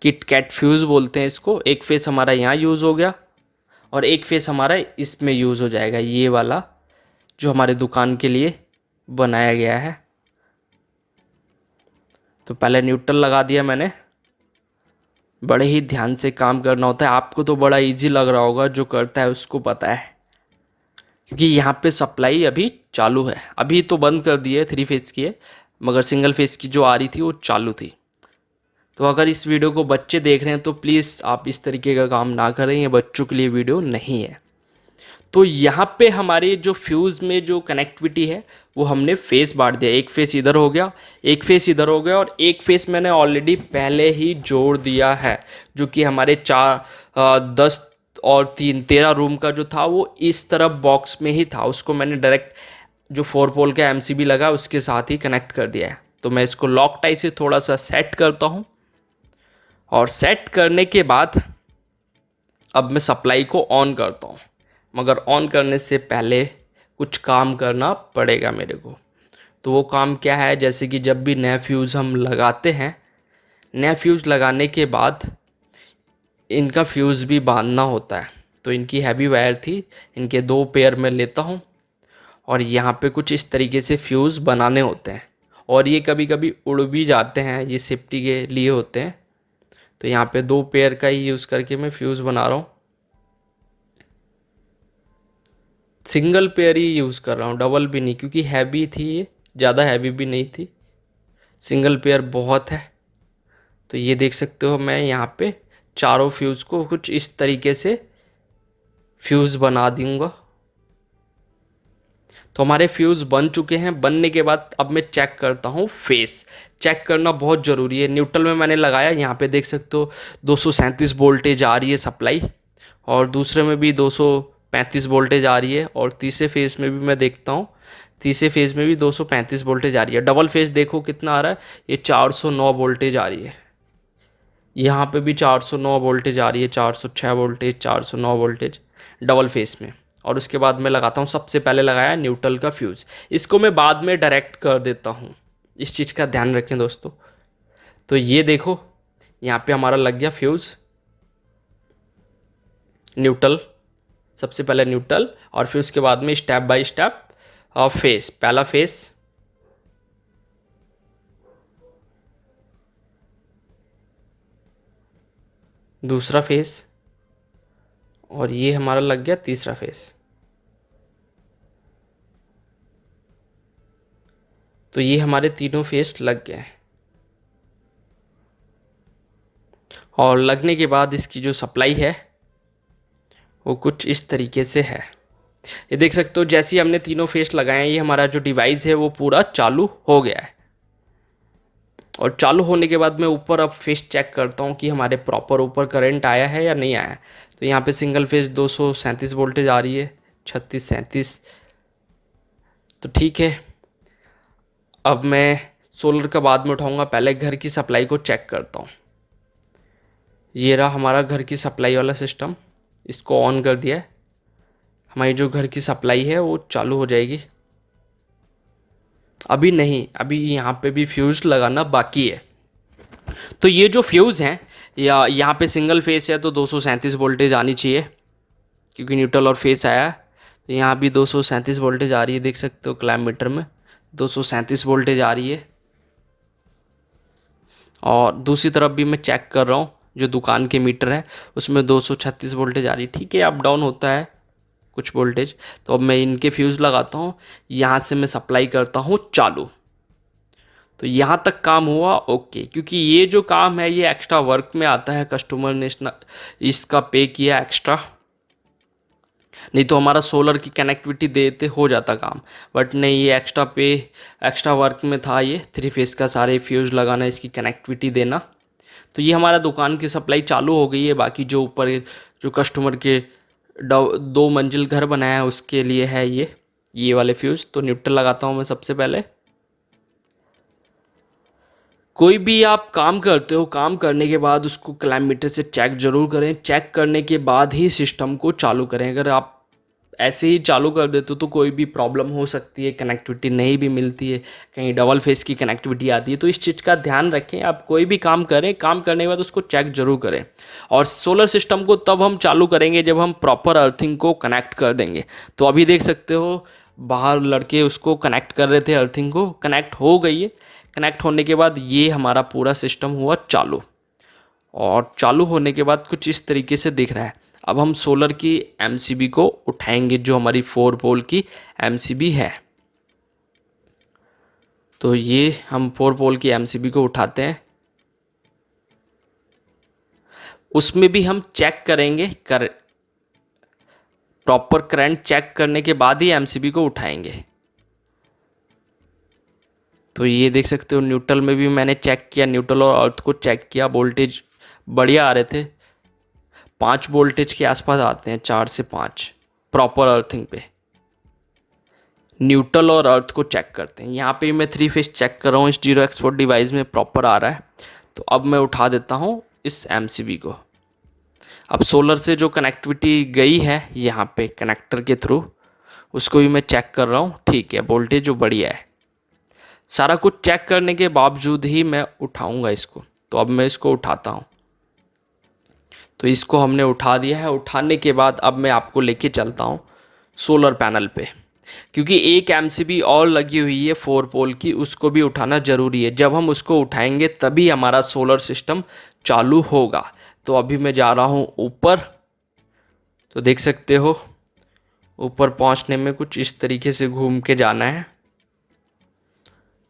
किट कैट फ्यूज़ बोलते हैं इसको। एक फेस हमारा यहाँ यूज़ हो गया और एक फेस हमारा इसमें यूज़ हो जाएगा, ये वाला जो हमारे दुकान के लिए बनाया गया है। तो पहले न्यूट्रल लगा दिया मैंने। बड़े ही ध्यान से काम करना होता है, आपको तो बड़ा इजी लग रहा होगा, जो करता है उसको पता है, क्योंकि यहाँ पे सप्लाई अभी चालू है। अभी तो बंद कर दी है, 3 फेस की है, मगर सिंगल फेस की जो आ रही थी वो चालू थी। तो अगर इस वीडियो को बच्चे देख रहे हैं तो प्लीज़ आप इस तरीके का काम ना करें, ये बच्चों के लिए वीडियो नहीं है। तो यहाँ पे हमारे जो फ्यूज़ में जो कनेक्टिविटी है वो हमने फेस बांट दिया। एक फेस इधर हो गया, एक फेस इधर हो गया और एक फेस मैंने ऑलरेडी पहले ही जोड़ दिया है, जो कि हमारे 10 और 3 13 रूम का जो था वो इस तरफ बॉक्स में ही था। उसको मैंने डायरेक्ट जो 4 पोल का एमसीबी लगा उसके साथ ही कनेक्ट कर दिया है। तो मैं इसको लॉक टाई से थोड़ा सा सेट करता हूँ और सेट करने के बाद अब मैं सप्लाई को ऑन करता हूँ, मगर ऑन करने से पहले कुछ काम करना पड़ेगा मेरे को। तो वो काम क्या है, जैसे कि जब भी नया फ्यूज़ हम लगाते हैं, नया फ्यूज़ लगाने के बाद इनका फ्यूज़ भी बांधना होता है। तो इनकी हैवी वायर थी, इनके 2 पेयर में लेता हूँ और यहाँ पे कुछ इस तरीके से फ्यूज़ बनाने होते हैं। और ये कभी कभी उड़ भी जाते हैं, ये सेफ्टी के लिए होते हैं। तो यहाँ पे 2 पेयर का ही यूज़ करके मैं फ्यूज़ बना रहा हूँ। सिंगल पेयर ही यूज़ कर रहा हूँ, डबल भी नहीं, क्योंकि हैवी थी ये, ज़्यादा हैवी भी नहीं थी, सिंगल पेयर बहुत है। तो ये देख सकते हो मैं यहाँ पे चारों फ्यूज़ को कुछ इस तरीके से फ्यूज़ बना दूँगा। तो हमारे फ्यूज़ बन चुके हैं। बनने के बाद अब मैं चेक करता हूँ फेस। चेक करना बहुत ज़रूरी है। न्यूट्रल में मैंने लगाया, यहाँ पे देख सकते हो 237 वोल्टेज आ रही है सप्लाई, और दूसरे में भी 235 वोल्टेज आ रही है, और तीसरे फेज़ में भी मैं देखता हूँ, तीसरे फेज़ में भी 235 वोल्टेज आ रही है। डबल फेज़ देखो कितना आ रहा है, ये 409 वोल्टेज आ रही है। यहाँ पे भी 409 वोल्टेज आ रही है, 406 वोल्टेज, 409 वोल्टेज डबल फेस में। और उसके बाद मैं लगाता हूँ, सबसे पहले लगाया न्यूट्रल का फ्यूज़। इसको मैं बाद में डायरेक्ट कर देता हूँ, इस चीज़ का ध्यान रखें दोस्तों। तो ये देखो यहाँ पे हमारा लग गया फ्यूज़ न्यूट्रल, सबसे पहले न्यूट्रल, और फिर उसके बाद में स्टेप बाय स्टेप फेस। पहला फेस, दूसरा फेस, और ये हमारा लग गया तीसरा फेस। तो ये हमारे तीनों फेस लग गए हैं। और लगने के बाद इसकी जो सप्लाई है वो कुछ इस तरीके से है। ये देख सकते हो जैसे ही हमने तीनों फेस लगाए हैं, ये हमारा जो डिवाइस है वो पूरा चालू हो गया है। और चालू होने के बाद मैं ऊपर अब फेस चेक करता हूँ कि हमारे प्रॉपर ऊपर करंट आया है या नहीं आया है। तो यहाँ पे सिंगल फेस 237 वोल्टेज आ रही है, 36 37। तो ठीक है, अब मैं सोलर का बाद में उठाऊँगा, पहले घर की सप्लाई को चेक करता हूँ। ये रहा हमारा घर की सप्लाई वाला सिस्टम, इसको ऑन कर दिया है। हमारी जो घर की सप्लाई है वो चालू हो जाएगी। अभी नहीं, अभी यहाँ पे भी फ्यूज़ लगाना बाकी है। तो ये जो फ्यूज़ हैं, या यहाँ पे सिंगल फेस है तो 237 वोल्टेज आनी चाहिए, क्योंकि न्यूट्रल और फेस आया है। तो यहाँ भी 237 वोल्टेज आ रही है, देख सकते हो क्लैम्प मीटर में 237 वोल्टेज आ रही है। और दूसरी तरफ भी मैं चेक कर रहा हूँ, जो दुकान के मीटर है उसमें 236 वोल्टेज आ रही है। ठीक है, अप डाउन होता है कुछ वोल्टेज। तो अब मैं इनके फ्यूज़ लगाता हूँ, यहाँ से मैं सप्लाई करता हूँ चालू। तो यहाँ तक काम हुआ ओके, क्योंकि ये जो काम है ये एक्स्ट्रा वर्क में आता है, कस्टमर ने इसका पे किया एक्स्ट्रा। नहीं तो हमारा सोलर की कनेक्टिविटी देते हो जाता काम, बट नहीं, ये एक्स्ट्रा पे, एक्स्ट्रा वर्क में था। ये 3 फेस का सारे फ्यूज़ लगाना, इसकी कनेक्टिविटी देना। तो ये हमारा दुकान की सप्लाई चालू हो गई है। बाकी जो ऊपर जो कस्टमर के 2 मंजिल घर बनाया है उसके लिए है ये वाले फ्यूज़। तो न्यूट्रल लगाता हूँ मैं सबसे पहले। कोई भी आप काम करते हो, काम करने के बाद उसको क्लैम्प मीटर से चेक ज़रूर करें। चेक करने के बाद ही सिस्टम को चालू करें। अगर आप ऐसे ही चालू कर देते हो तो कोई भी प्रॉब्लम हो सकती है, कनेक्टिविटी नहीं भी मिलती है, कहीं डबल फेस की कनेक्टिविटी आती है। तो इस चीज़ का ध्यान रखें। आप कोई भी काम करें, काम करने के बाद उसको चेक ज़रूर करें। और सोलर सिस्टम को तब हम चालू करेंगे जब हम प्रॉपर अर्थिंग को कनेक्ट कर देंगे। तो अभी देख सकते हो बाहर लड़के उसको कनेक्ट कर रहे थे, अर्थिंग को कनेक्ट हो गई है। कनेक्ट होने के बाद ये हमारा पूरा सिस्टम हुआ चालू, और चालू होने के बाद कुछ इस तरीके से दिख रहा है। अब हम सोलर की एमसीबी को उठाएंगे, जो हमारी 4 पोल की एमसीबी है। तो ये हम 4 पोल की एमसीबी को उठाते हैं। उसमें भी हम चेक करेंगे, प्रॉपर करंट चेक करने के बाद ही एमसीबी को उठाएंगे। तो ये देख सकते हो न्यूट्रल में भी मैंने चेक किया, न्यूट्रल और अर्थ को चेक किया, वोल्टेज बढ़िया आ रहे थे। 5 वोल्टेज के आसपास आते हैं, 4 से 5 प्रॉपर अर्थिंग पे। न्यूट्रल और अर्थ को चेक करते हैं। यहाँ पे मैं 3 फेस चेक कर रहा हूँ, इस जीरो एक्सपोर्ट डिवाइस में प्रॉपर आ रहा है। तो अब मैं उठा देता हूँ इस एमसीबी को। अब सोलर से जो कनेक्टिविटी गई है यहाँ पे कनेक्टर के थ्रू, उसको भी मैं चेक कर रहा हूँ। ठीक है, वोल्टेज जो बढ़िया है। सारा कुछ चेक करने के बावजूद ही मैं उठाऊंगा इसको। तो अब मैं इसको उठाता हूँ। तो इसको हमने उठा दिया है। उठाने के बाद अब मैं आपको लेके चलता हूँ सोलर पैनल पे, क्योंकि एक एमसीबी और लगी हुई है 4 पोल की, उसको भी उठाना ज़रूरी है। जब हम उसको उठाएंगे तभी हमारा सोलर सिस्टम चालू होगा। तो अभी मैं जा रहा हूँ ऊपर। तो देख सकते हो ऊपर पहुँचने में कुछ इस तरीके से घूम के जाना है।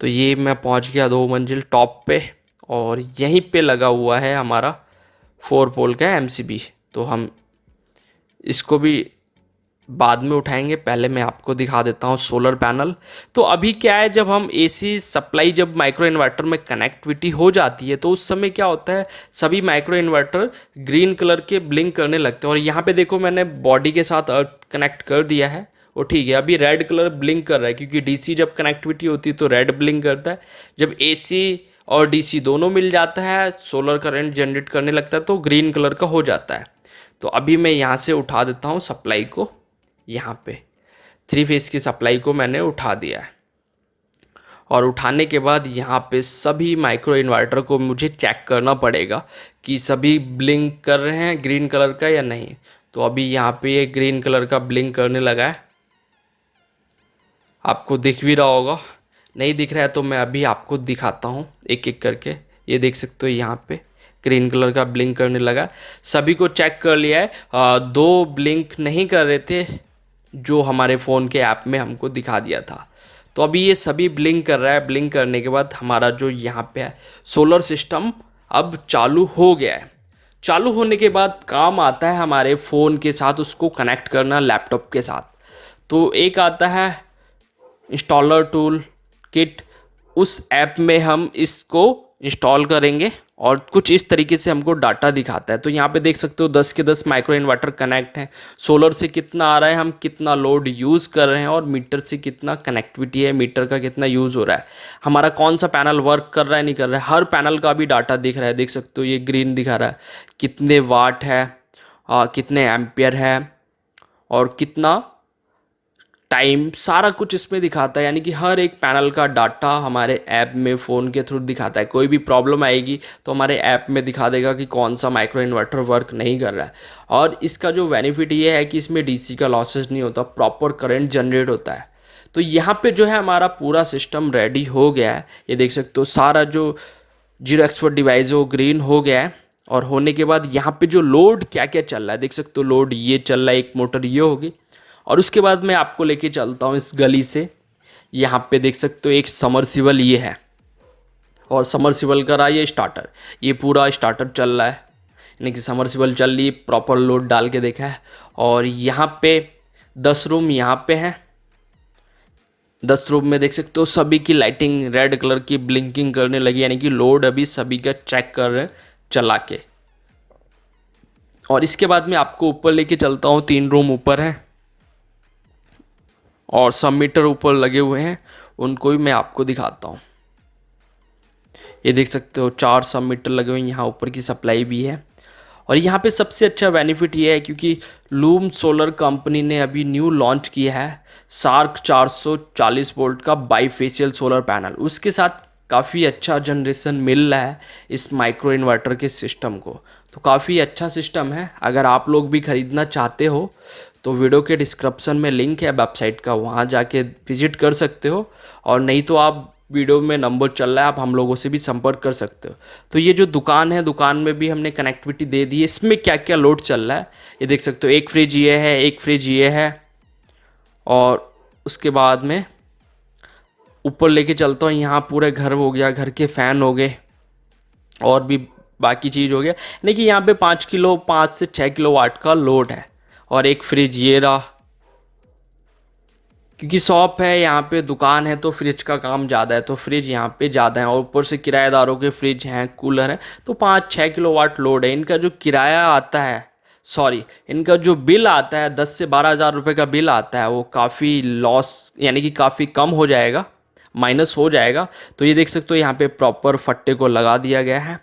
तो ये मैं पहुँच गया 2 मंजिल टॉप पे, और यहीं पे लगा हुआ है हमारा 4 पोल का एमसीबी। तो हम इसको भी बाद में उठाएंगे, पहले मैं आपको दिखा देता हूँ सोलर पैनल। तो अभी क्या है, जब हम एसी सप्लाई जब माइक्रो इन्वर्टर में कनेक्टिविटी हो जाती है तो उस समय क्या होता है, सभी माइक्रो इन्वर्टर ग्रीन कलर के ब्लिंक करने लगते हैं। और यहाँ पे देखो मैंने बॉडी के साथ अर्थ कनेक्ट कर दिया है, वो ठीक है। अभी रेड कलर ब्लिंक कर रहा है, क्योंकि डीसी जब कनेक्टिविटी होती है तो रेड ब्लिंक करता है। जब एसी और डीसी दोनों मिल जाता है, सोलर करंट जनरेट करने लगता है, तो ग्रीन कलर का हो जाता है। तो अभी मैं यहाँ से उठा देता हूँ सप्लाई को। यहाँ पे 3 फेस की सप्लाई को मैंने उठा दिया है, और उठाने के बाद यहाँ पे सभी माइक्रो इन्वर्टर को मुझे चेक करना पड़ेगा कि सभी ब्लिंक कर रहे हैं ग्रीन कलर का या नहीं। तो अभी यहाँ पे ये ग्रीन कलर का ब्लिंक करने लगा है, आपको दिख भी रहा होगा। नहीं दिख रहा है तो मैं अभी आपको दिखाता हूँ एक एक करके। ये देख सकते हो यहाँ पे ग्रीन कलर का ब्लिंक करने लगा। सभी को चेक कर लिया है। 2 ब्लिंक नहीं कर रहे थे जो हमारे फ़ोन के ऐप में हमको दिखा दिया था। तो अभी ये सभी ब्लिंक कर रहा है। ब्लिंक करने के बाद हमारा जो यहाँ पे है सोलर सिस्टम अब चालू हो गया है। चालू होने के बाद काम आता है हमारे फ़ोन के साथ उसको कनेक्ट करना लैपटॉप के साथ। तो एक आता है इंस्टॉलर टूल किट, उस ऐप में हम इसको इंस्टॉल करेंगे और कुछ इस तरीके से हमको डाटा दिखाता है। तो यहाँ पे देख सकते हो 10 के 10 माइक्रो इन्वर्टर कनेक्ट हैं। सोलर से कितना आ रहा है, हम कितना लोड यूज़ कर रहे हैं, और मीटर से कितना कनेक्टिविटी है, मीटर का कितना यूज़ हो रहा है, हमारा कौन सा पैनल वर्क कर रहा है नहीं कर रहा है, हर पैनल का भी डाटा दिख रहा है। देख सकते हो ये ग्रीन दिखा रहा है, कितने वाट है, कितने एम्पियर है, और कितना टाइम, सारा कुछ इसमें दिखाता है। यानी कि हर एक पैनल का डाटा हमारे ऐप में फ़ोन के थ्रू दिखाता है। कोई भी प्रॉब्लम आएगी तो हमारे ऐप में दिखा देगा कि कौन सा माइक्रो इन्वर्टर वर्क नहीं कर रहा है। और इसका जो बेनिफिट ये है कि इसमें डीसी का लॉसेस नहीं होता, प्रॉपर करंट जनरेट होता है। तो यहाँ पे जो है हमारा पूरा सिस्टम रेडी हो गया है। ये देख सकते हो सारा जो 0 एक्सपर्ट डिवाइस है वो ग्रीन हो गया है। और होने के बाद यहाँ पे जो लोड क्या क्या चल रहा है देख सकते हो, लोड ये चल रहा है, एक मोटर ये होगी। और उसके बाद मैं आपको लेके चलता हूँ इस गली से। यहाँ पे देख सकते हो एक समरसिबल ये है, और समरसिबल का रहा ये स्टार्टर, ये पूरा स्टार्टर चल रहा है, यानी कि समरसिबल चल रही, प्रॉपर लोड डाल के देखा है। और यहाँ पे 10 रूम यहाँ पे हैं। 10 रूम में देख सकते हो सभी की लाइटिंग रेड कलर की ब्लिंकिंग करने लगी, यानी कि लोड अभी सभी का चेक कर रहे हैं चला के। और इसके बाद मैं आपको ऊपर लेके चलता हूँ। 3 रूम ऊपर हैं और सब मीटर ऊपर लगे हुए हैं, उनको भी मैं आपको दिखाता हूँ। ये देख सकते हो 4 सब मीटर लगे हुए हैं, यहाँ ऊपर की सप्लाई भी है। और यहाँ पे सबसे अच्छा बेनिफिट ये है क्योंकि लूम सोलर कंपनी ने अभी न्यू लॉन्च किया है शार्क 440 वोल्ट का बाईफेशियल सोलर पैनल। उसके साथ काफ़ी अच्छा जनरेशन मिल रहा है इस माइक्रो इन्वर्टर के सिस्टम को। तो काफ़ी अच्छा सिस्टम है। अगर आप लोग भी ख़रीदना चाहते हो तो वीडियो के डिस्क्रिप्शन में लिंक है वेबसाइट का, वहाँ जाके विजिट कर सकते हो। और नहीं तो आप वीडियो में नंबर चल रहा है, आप हम लोगों से भी संपर्क कर सकते हो। तो ये जो दुकान है, दुकान में भी हमने कनेक्टिविटी दे दी है। इसमें क्या क्या लोड चल रहा है ये देख सकते हो। एक फ्रिज ये है, एक फ्रिज ये है, और उसके बाद में ऊपर लेके चलता हूँ। यहाँ पूरे घर हो गया, घर के फ़ैन हो गए, और भी बाकी चीज़ हो गया। यानी कि यहाँ पे 5 से 6 किलो वाट का लोड है। और एक फ्रिज ये रहा, क्योंकि शॉप है यहाँ पे, दुकान है, तो फ्रिज का काम ज़्यादा है, तो फ्रिज यहाँ पे ज़्यादा है। और ऊपर से किराएदारों के फ्रिज हैं, कूलर है, तो 5-6 किलो वाट लोड है। इनका जो किराया आता है, इनका जो बिल आता है 10 से 12 हज़ार रुपये का बिल आता है, वो काफ़ी लॉस यानी कि काफ़ी कम हो जाएगा, माइनस हो जाएगा। तो ये देख सकते हो यहाँ पे प्रॉपर फट्टे को लगा दिया गया है।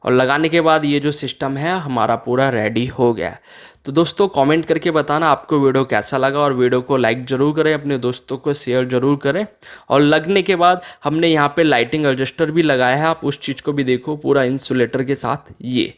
और लगाने के बाद ये जो सिस्टम है हमारा पूरा रेडी हो गया है। तो दोस्तों कमेंट करके बताना आपको वीडियो कैसा लगा, और वीडियो को लाइक ज़रूर करें, अपने दोस्तों को शेयर ज़रूर करें। और लगने के बाद हमने यहाँ पे लाइटिंग एडजस्टर भी लगाया है, आप उस चीज़ को भी देखो पूरा इंसुलेटर के साथ ये।